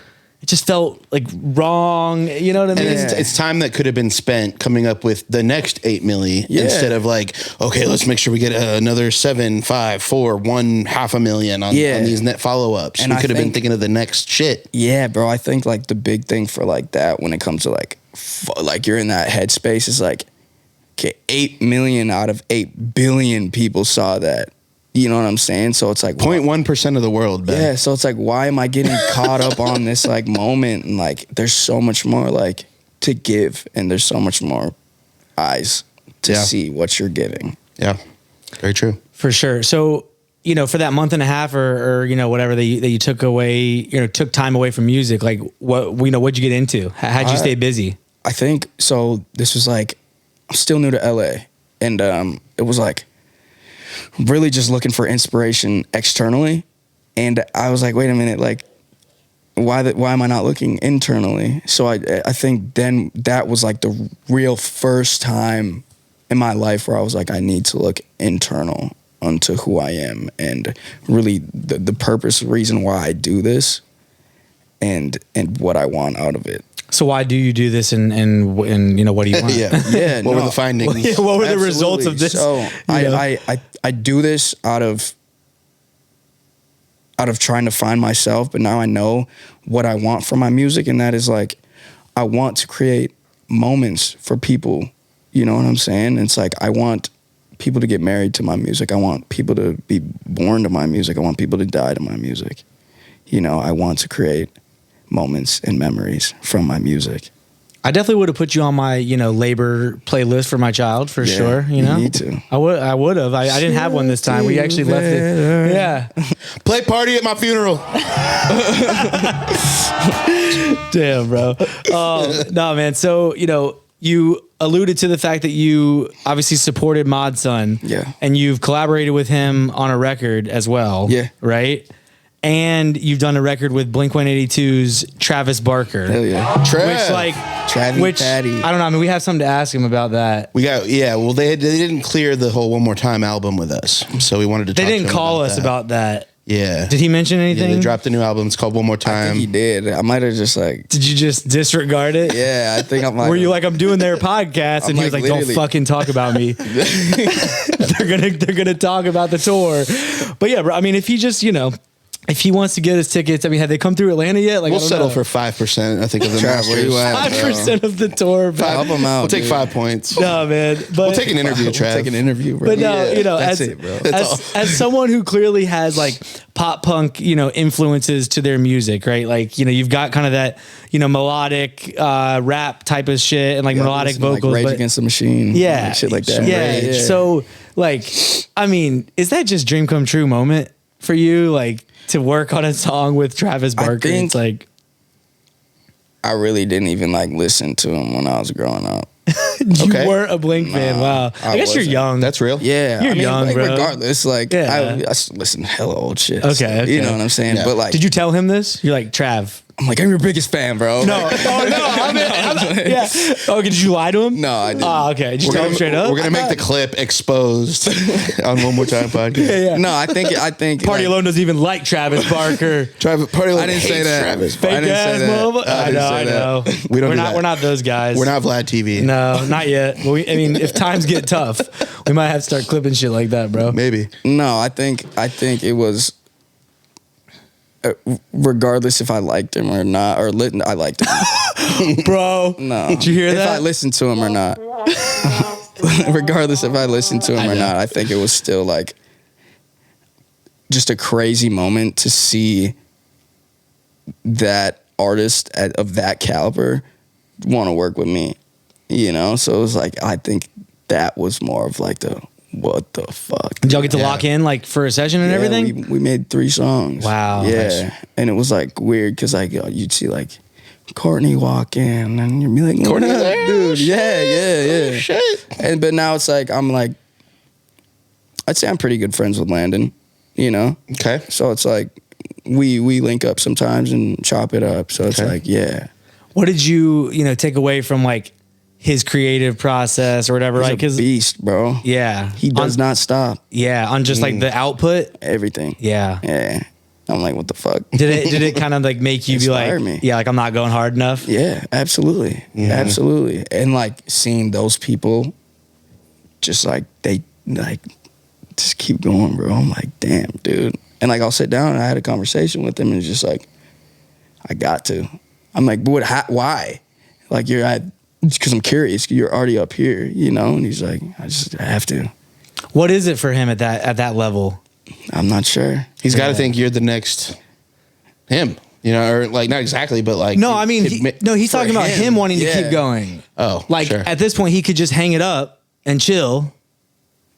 It just felt like wrong, you know what I mean? And it's time that could have been spent coming up with the next 8 milli instead of like, okay, let's make sure we get another 7, 5, 4, 1 500,000 on these net follow-ups. And we could have been thinking of the next shit. Yeah, bro. I think like the big thing for like that when it comes to like you're in that headspace is like, okay, 8 million out of 8 billion people saw that. You know what I'm saying? So it's like 0.1% of the world, Ben. Yeah, so it's like, why am I getting caught up on this like moment? And like, there's so much more like to give, and there's so much more eyes to see what you're giving. Yeah, very true. For sure. So, you know, for that month and a half or you know, whatever that you took away, you know, took time away from music, like what'd you get into? How'd you stay busy? I think, so this was like, I'm still new to LA, and it was like, really just looking for inspiration externally, and I was like, wait a minute, like why am I not looking internally? So I think then that was like the real first time in my life where I was like, I need to look internal onto who I am and really the purpose, reason why I do this, and what I want out of it. So why do you do this, and you know, what do you want? What were the findings? What were the results of this? So I do this out of trying to find myself, but now I know what I want from my music, and that is like, I want to create moments for people. You know what I'm saying? It's like, I want people to get married to my music. I want people to be born to my music. I want people to die to my music. You know, I want to create moments and memories from my music. I definitely would have put you on my, you know, labor playlist for my child for sure. You know, you need to. I would have. I didn't have one this time. We actually left it. Yeah. Play Party at my funeral. Damn, bro. No, man. So, you know, you alluded to the fact that you obviously supported Mod Sun. Yeah. And you've collaborated with him on a record as well. Yeah. Right? And you've done a record with Blink-182's Travis Barker. Hell yeah. Which, like, Patty. I don't know. I mean, we have something to ask him about that. We got, well, they didn't clear the whole One More Time album with us, so we wanted to talk to They didn't him call about us that. about that. Yeah. Did he mention anything? Yeah, they dropped a new album. It's called One More Time. I think he did. I might have just like. Did you just disregard it? Yeah, I think I might. Were you like, I'm doing their podcast, and he was like, don't fucking talk about me. they're gonna talk about the tour. But yeah, bro. I mean, if he just, you know, if he wants to get his tickets, I mean, have they come through Atlanta yet? Like, we'll settle for 5%. I think of the Trav, where you at, 5% of the tour. Bro. Help him out. We'll take dude. 5 points. No, man. But We'll take an interview, Trav. We'll take an interview, bro. But no, Yeah, you know, that's as, it, bro. as someone who clearly has like pop punk, you know, influences to their music, right? Like, you know, you've got kind of that, you know, melodic rap type of shit and like melodic vocals. Like Rage but, Against the Machine. yeah, like shit like that. Yeah. So, like, I mean, is that just dream come true moment for you? Like, to work on a song with Travis Barker? It's like, I really didn't even like listen to him when I was growing up. you weren't a Blink fan. Wow. I guess you're wasn't. young. That's real. You're Yeah, I mean, young, like, bro. Regardless, like Yeah. I listen to hella old shit. Okay. You know what I'm saying? Yeah. But like, Did you tell him this? You're like, Trav. I'm like, I'm your biggest fan, bro. No. Like, Oh, no. Yeah. Okay. Did you lie to him? No, I didn't. Oh, okay. Did you tell him straight up? We're gonna make the clip exposed on One More Time podcast. Yeah. No, I think Pardyalone doesn't even like Travis Barker. Pardyalone I didn't say hates that. Travis. Fake I didn't ass say that. motherfucker. I didn't know. say I that. know. We don't We're do not. that. We're not those guys. We're not Vlad TV. No, not yet. But I mean, if times get tough, we might have to start clipping shit like that, bro. Maybe. No, I think it was. Regardless if I liked him or not, I liked him. Bro. No. Did you hear if that? I listened to him or not. Regardless if I listened to him or not, I think it was still like just a crazy moment to see that artist of that caliber want to work with me, you know? So it was like, I think that was more of like the, what the fuck? Did y'all get to lock in like for a session and everything? We made 3 songs. Wow. Yeah. Nice. And it was like weird because like you'd see like Courtney walk in and you'd be like, Courtney "What up, there? dude? Yeah. Shit. But now it's like, I'm like, I'd say I'm pretty good friends with Landon, you know? Okay. So it's like, we link up sometimes and chop it up. So it's Okay. like, yeah. What did you take away from like his creative process or whatever? He's Like, a beast, bro. yeah, He does not stop. Yeah, on just like the output. Everything. Yeah. Yeah. I'm like, what the fuck? Did it kind of like make you be like, Inspire me. yeah, like I'm not going hard enough? Yeah, absolutely. Absolutely. And like seeing those people just like they like just keep going, bro. I'm like, damn, dude. And like I'll sit down and I had a conversation with him and it's just like, I got to. I'm like, but why? Like you're at, because I'm curious. You're already up here, you know? And he's like, I have to. What is it for him at that level? I'm not sure. He's got to think you're the next him, or like not exactly, but like No, I mean, he's talking about him wanting to keep going. Oh, like sure. at this point, he could just hang it up and chill.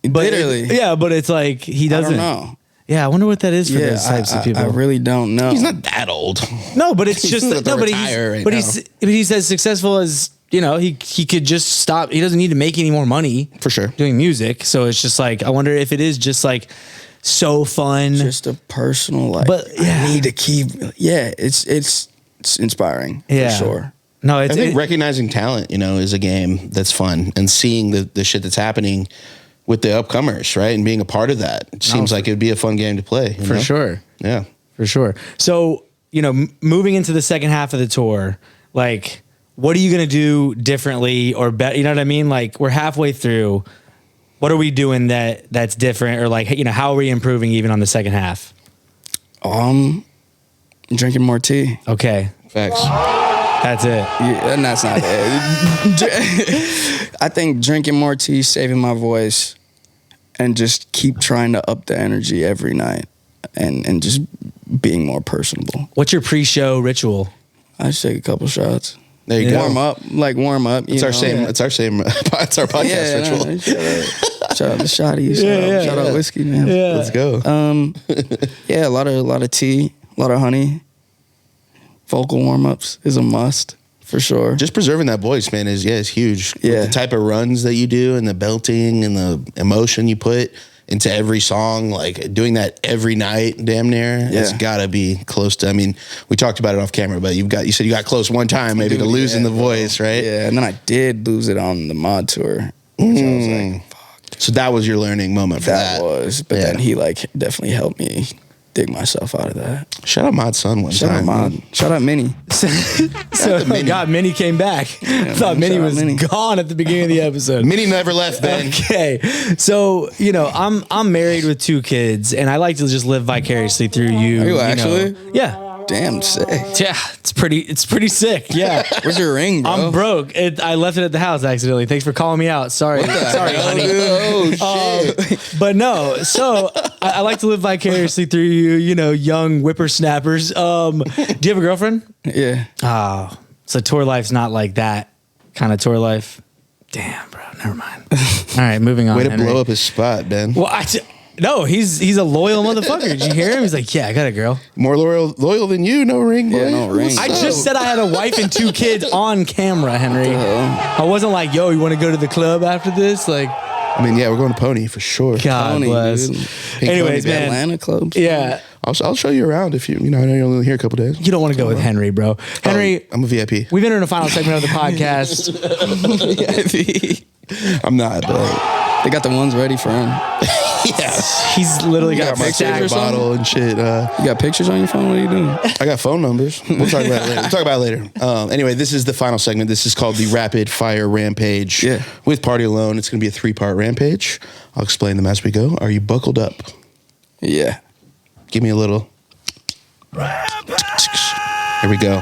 But Literally. but it's like he doesn't. I don't know. Yeah, I wonder what that is for those types of people. I really don't know. He's not that old. No, but it's just He's no, but he's as successful as he could just stop. He doesn't need to make any more money For sure. doing music. So it's just like I wonder if it is just like so fun. Just a personal like. But, yeah. I need to keep. Yeah, it's inspiring for sure. No, I think recognizing talent, is a game that's fun, and seeing the shit that's happening with the upcomers, right, and being a part of that. It seems like it would be a fun game to play. For sure. Yeah. For sure. So, moving into the second half of the tour, like, what are you going to do differently or better? You know what I mean? Like, we're halfway through. What are we doing that's different? Or like, how are we improving even on the second half? Drinking more tea. Okay. Facts. That's it. Yeah, and that's not it. I think drinking more tea, saving my voice, and just keep trying to up the energy every night and just being more personable. What's your pre-show ritual? I just take a couple shots. There you go. Warm up. It's our same. It's our podcast ritual. No, shout out to Shotty. Shout out whiskey, man. Yeah. Let's go. Yeah, a lot of tea, a lot of honey. Vocal warm-ups is a must for sure. Just preserving that voice, man, is huge. Yeah. With the type of runs that you do and the belting and the emotion you put into every song, like doing that every night, damn near. It's gotta be close to. I mean, we talked about it off camera, but you said you got close one time, maybe to losing the voice, right? Yeah, and then I did lose it on the mod tour. Which I was like, fuck. So that was your learning moment for that. That was, but then he like definitely helped me dig myself out of that. Shout out Mod's son one Shout time. out Mod. Shout out Minnie. So, God, Minnie came back. I thought Minnie shout out was Minnie. gone at the beginning of the episode. Minnie never left, Ben. Okay, so I'm married with 2 kids, and I like to just live vicariously through you. Are you actually? Yeah. Damn sick. Yeah, it's pretty sick. Yeah. Where's your ring, bro? I'm broke. I left it at the house accidentally. Thanks for calling me out. Sorry, honey. Oh shit. But no, so I like to live vicariously through you, young whippersnappers. Do you have a girlfriend? Yeah. Oh, so tour life's not like that kind of tour life. Damn, bro. Never mind. All right, moving on. Way to Henry. blow up his spot, Ben. Well, no, he's a loyal motherfucker. Did you hear him? He's like, yeah, I got a girl. More loyal than you. No ring, boy. Yeah, no ring. I just said I had a wife and 2 kids on camera, Henry. I wasn't like, yo, you want to go to the club after this? Like, I mean, yeah, we're going to Pony for sure. God Pony, bless. dude. Anyways, Pony, man. Atlanta clubs. Yeah. I'll show you around if you I know you're only here a couple days. You don't want to go with Henry, bro. Henry, I'm a VIP. we've entered a final segment of the podcast. I'm not, but They got the ones ready for him. yeah. He's literally got My a stack pictures or something? bottle and shit. You got pictures on your phone? What are you doing? I got phone numbers. We'll talk about it later. Anyway, this is the final segment. This is called the Rapid Fire Rampage with Pardyalone. It's going to be a 3-part rampage. I'll explain them as we go. Are you buckled up? Yeah. Give me a little. Here we go.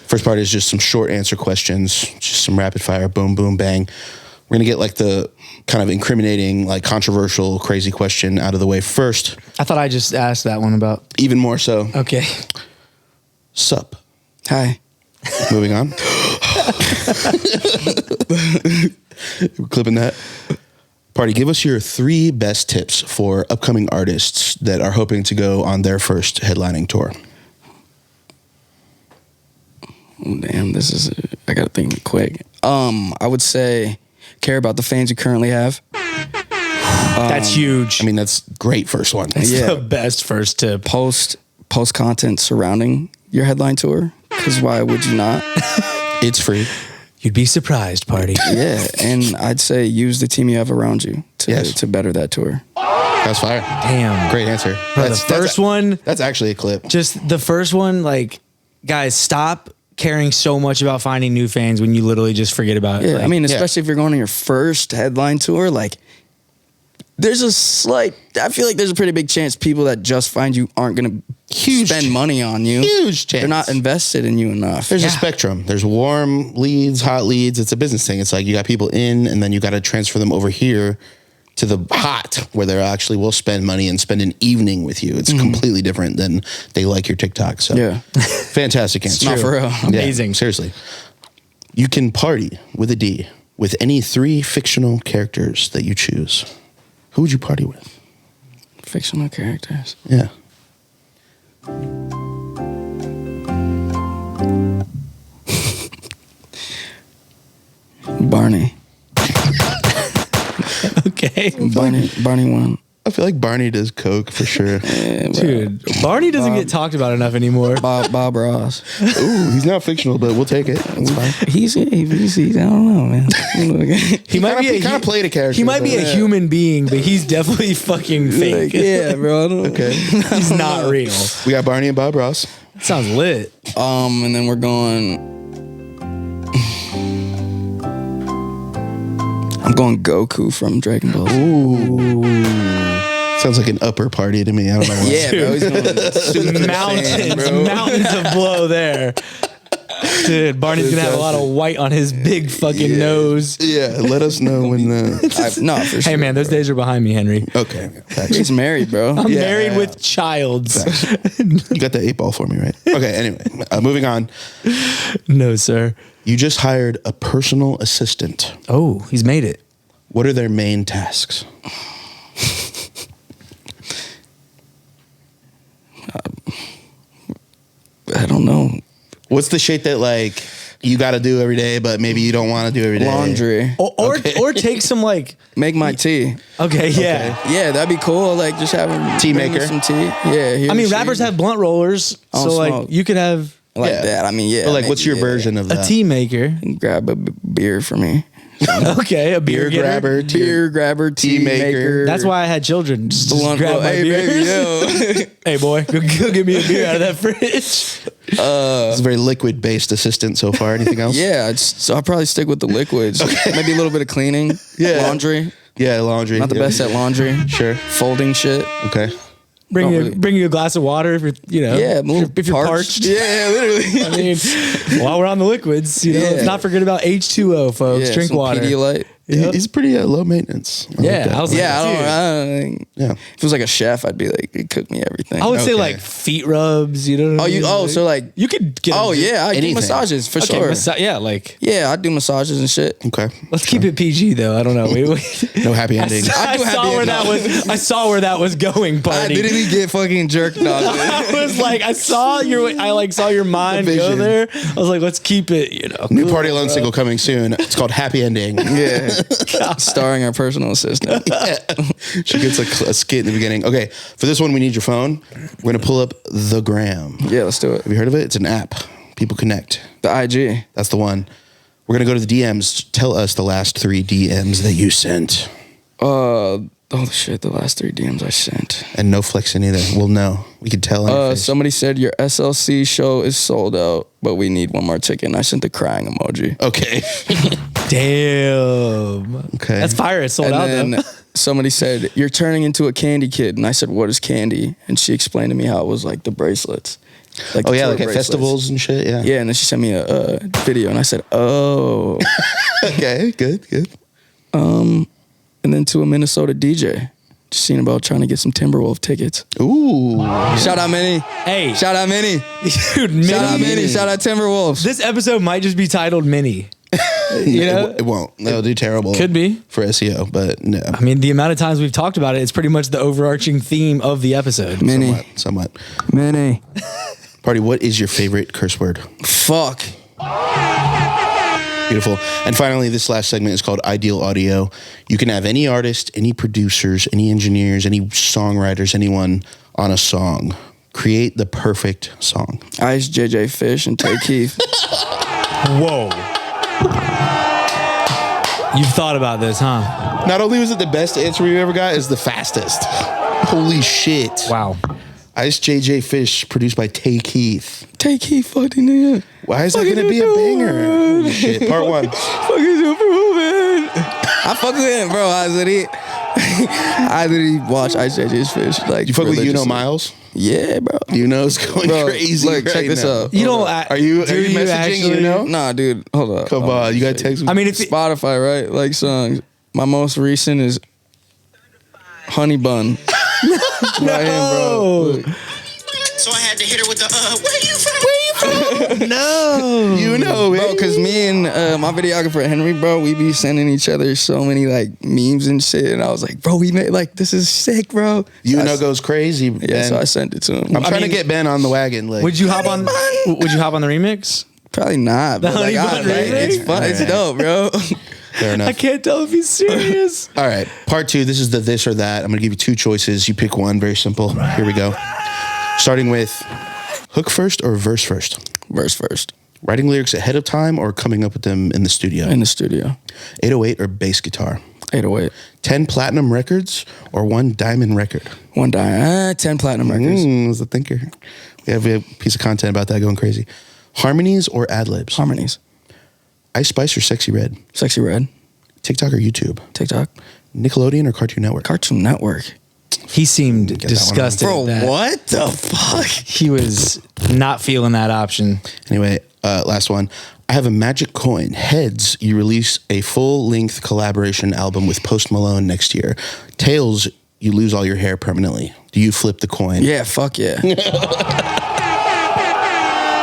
First part is just some short answer questions, just some rapid fire, boom, boom, bang. We're going to get like the kind of incriminating, like controversial, crazy question out of the way first. I thought I just asked that one about. Even more so. Okay. Sup. Hi. Moving on. We're clipping that. Party, give us your 3 best tips for upcoming artists that are hoping to go on their first headlining tour. Oh, damn, I gotta think quick. I would say care about the fans you currently have. That's huge. I mean, that's great first one. That's yeah. the best first tip. Post content surrounding your headline tour. Because why would you not? It's free. You'd be surprised, Party. Yeah, and I'd say use the team you have around you to better that tour. That's fire. Damn. Great answer. Bro, the first one. That's actually a clip. Just the first one, like, guys, stop caring so much about finding new fans when you literally just forget about it. Yeah, Like, I mean, especially if you're going on your first headline tour, like, there's a slight, I feel like there's a pretty big chance people that just find you aren't going to spend money on you. Huge chance. They're not invested in you enough. There's a spectrum. There's warm leads, hot leads. It's a business thing. It's like you got people in, and then you got to transfer them over here to the hot, where they actually will spend money and spend an evening with you. It's completely different than they like your TikTok. So Yeah. fantastic answer. It's not for real. Amazing. Yeah, seriously. You can party with a D with any 3 fictional characters that you choose. Who would you party with? Fictional characters. Yeah. Barney. Okay. Barney won. I feel like Barney does coke for sure. Yeah, bro. Dude, Barney doesn't get talked about enough anymore. Bob Ross. Ooh, he's not fictional, but we'll take it. It's fine. He's I don't know, man. He might be He kind of played a character. He might be a but- human being, but he's definitely fucking fake. yeah, bro. I don't Okay. He's not real. We got Barney and Bob Ross. Sounds lit. And then we're going. I'm going Goku from Dragon Ball. Ooh. Sounds like an upper party to me. I don't know why. Yeah, bro. He's going super Mountains, Saiyan, bro. mountains of blow there. Dude, Barney's gonna have a lot of white on his big fucking nose. Yeah, let us know when the... No, for sure. Hey man, those days are behind me, Henry. Okay. He's married, bro. I'm Yeah. married with childs. You got the 8 ball for me, right? Okay, anyway. Moving on. No, sir. You just hired a personal assistant. Oh, he's made it. What are their main tasks? I don't know. What's the shit that, like, you got to do every day, but maybe you don't want to do every day? Laundry. Or take some like. Make my tea. Okay, yeah. Yeah, that'd be cool. Like just have him Tea bring me maker. some tea. Yeah. he I or mean, she. rappers have blunt rollers, I so don't like smoke. you could have like Yeah. that. I mean, yeah. But, like, maybe, what's your yeah. version of a that? tea maker. Grab a beer for me. Okay, a beer getter. grabber, Beer grabber, tea maker. That's why I had children. Just Blunt grab roll. my Hey, beers. baby, yo. Hey boy, go give me a beer out of that fridge. It's a very liquid-based assistant so far. Anything else? Yeah, I'll probably stick with the liquids. Maybe a little bit of cleaning. Yeah. Laundry. Yeah, laundry. Not the Yeah. best at laundry. Sure. Folding shit. Okay. Bring Don't you really- bring you a glass of water if you're Yeah, if you're parched. Yeah, literally. I mean, while we're on the liquids, Yeah. let's not forget about H2O, folks. Yeah, Drink some water. Pedialyte. Yep. He's pretty low maintenance. I like Yeah, that. I was like, Yeah, dude. I don't think. Yeah. If it was like a chef, I'd be like, he'd cook me everything. I would say Okay. like feet rubs. You know? What I mean? So like, you could get. oh them to- yeah, I do anything. massages for Okay, sure. yeah, like Yeah, I do massages and shit. Okay. let's keep it PG though. I don't know. No happy ending. I do I saw happy where that endings. was. I saw where that was going, I Barney. literally get fucking jerked off. I was like, I saw your mind go vision. there. I was like, let's keep it, you know. New cool, Pardyalone bro. single coming soon. It's called Happy Ending. Yeah, starring our personal assistant. She gets a skit in the beginning. Okay, for this one, we need your phone. We're going to pull up The Gram. Yeah, let's do it. Have you heard of it? It's an app. People connect. The IG. That's the one. We're going to go to the DMs. Tell us the last 3 DMs that you sent. Oh shit, the last 3 DMs I sent. And no flexing either. We'll know. We can tell. On your face. Somebody said your SLC show is sold out, but we need one more ticket. And I sent the crying emoji. Okay. Damn. Okay. That's fire. It's sold And out then though. somebody said, you're turning into a candy kid. And I said, what is candy? And she explained to me how it was like the bracelets. Oh, the yeah, tour like at bracelets. festivals and shit. Yeah. Yeah, and then she sent me a video. And I said, oh. Okay, good, good. And then to a Minnesota DJ. Just seeing about trying to get some Timberwolf tickets. Ooh. Shout out Minnie. Hey, Shout out Minnie. dude, Mini. Shout out Minnie. Shout out Timberwolves. This episode might just be titled Mini. You know? It won't. They'll do terrible. Could be. For SEO, but no. I mean, the amount of times we've talked about it, it's pretty much the overarching theme of the episode. Minnie. Somewhat. Minnie. Party, what is your favorite curse word? Fuck. Beautiful. And finally, this last segment is called Ideal Audio. You can have any artist, any producers, any engineers, any songwriters, anyone on a song Create the perfect song. Ice, JJ Fish, and Tay Keith. Whoa. You've thought about this, huh? Not only was it the best answer we ever got, it's the fastest. Holy shit. Wow. Ice JJ Fish, produced by Tay Keith. Tay Keith fucking it. Why is that going to be a banger? Holy shit. Part 1. Fucking improvement. I fuck with him, bro. I literally watch Ice JJ's Fish. Like, You fuck with religiously. Miles? Yeah, bro. Uno's going Bro, crazy. look, check right this now. out. You don't. Are you messaging actually? Uno? Nah, dude. Hold up. Come on, you got to text me. I mean, if it, Spotify, right? Like songs. My most recent is Honey Bun. Right here, bro. Look. So I had to hit her with the, where you from? no. Uno, Bro, because me and my videographer Henry, bro, we be sending each other so many like memes and shit. And I was like, bro, we made like, this is sick, bro. Uno goes crazy. Yeah, Ben. so I sent it to him. I'm trying to get Ben on the wagon. Like, Would you hop on? Would you hop on the remix? Probably not. But Honey like, Bun it's remix? fun. It's dope, bro. fair enough. I can't tell if he's serious. All right, part 2. This is the this or that. I'm going to give you 2 choices. You pick one. Very simple. Here we go. Starting with hook first or verse first? Verse first. Writing lyrics ahead of time or coming up with them in the studio? In the studio. 808 or bass guitar? 808. 10 platinum records or 1 diamond record? 1 die. 10 platinum records. Was a thinker. We have a piece of content about that going crazy. Harmonies or ad-libs? Harmonies. Ice Spice or Sexy Red? Sexy Red. TikTok or YouTube? TikTok. Nickelodeon or Cartoon Network? Cartoon Network. He seemed that one disgusted. Bro, at that. what the fuck? He was not feeling that option. Anyway, last one. I have a magic coin. Heads, you release a full-length collaboration album with Post Malone next year. Tails, you lose all your hair permanently. Do you flip the coin? Yeah, fuck yeah.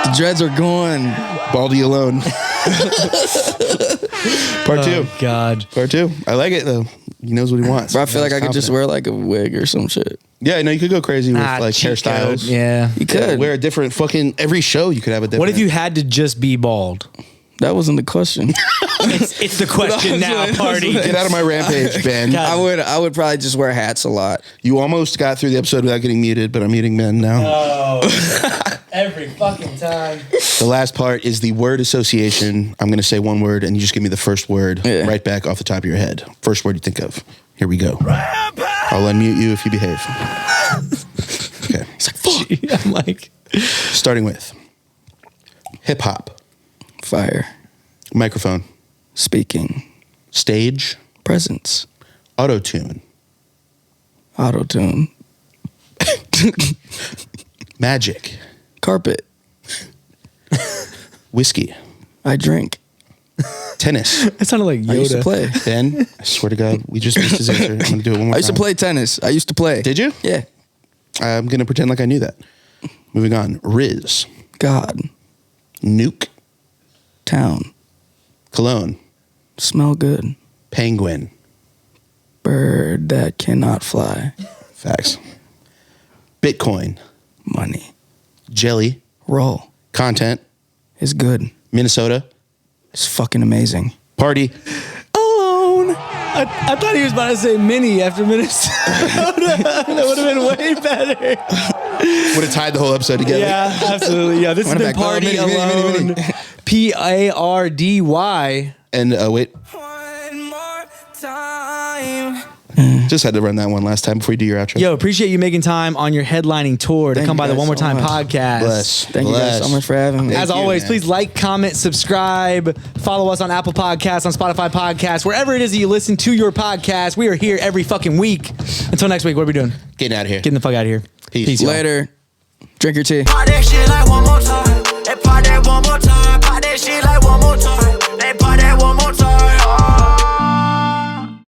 The dreads are gone. Pardyalone. Part 2. Oh, God. Part 2. I like it though. He knows what he wants. Bro, I feel like I could just Confident. wear like a wig or some shit. Yeah, no, you could go crazy with Ah, like cheat hairstyles. code. Yeah. You could. Wear a different fucking every show. You could have a different. What if you had to just be bald? That wasn't the question. It's the question now, party. get out of my rampage, Ben? God. I would probably just wear hats a lot. You almost got through the episode without getting muted, but I'm muting Ben now. Oh, every fucking time. The last part is the word association. I'm going to say one word, and you just give me the first word Yeah. right back off the top of your head. First word you think of. Here we go. I'll unmute you if you behave. Okay. It's like, fuck. I'm like, Starting with hip hop, Fire. microphone, Speaking. stage, Presence. auto tune, Auto-tune. magic, Carpet. whiskey, I drink. tennis. it sounded like Yoda. I used to play. Ben, I swear to God, we just missed his answer. I'm going to do it one more I used to time. play tennis. I used to play. Did you? Yeah. I'm going to pretend like I knew that. Moving on. Riz, God. nuke, Town. cologne, Smell good. penguin. Bird that cannot fly. Facts. Bitcoin, Money. jelly, Roll. content, Is good. Minnesota, It's fucking amazing. party. Alone. I thought he was about to say mini after Minnesota. That would have been way better. Would have tied the whole episode together. Yeah, absolutely. Yeah, this has Run it been back. Oh, Party mini, Alone. mini. Pardy. And wait, One more time. just had to run that one last time before you do your outro. Yo, appreciate you making time on your headlining tour to Thank come you by the guys One More so Time much. podcast. Bless. Thank you guys so much for having me. As Thank you, always, man. please like, comment, subscribe, follow us on Apple Podcasts, on Spotify Podcasts, wherever it is that you listen to your podcast. We are here every fucking week. Until next week, what are we doing? Getting out of here. Getting the fuck out of here. Peace. y'all. Later. Drink your tea. All that shit like one more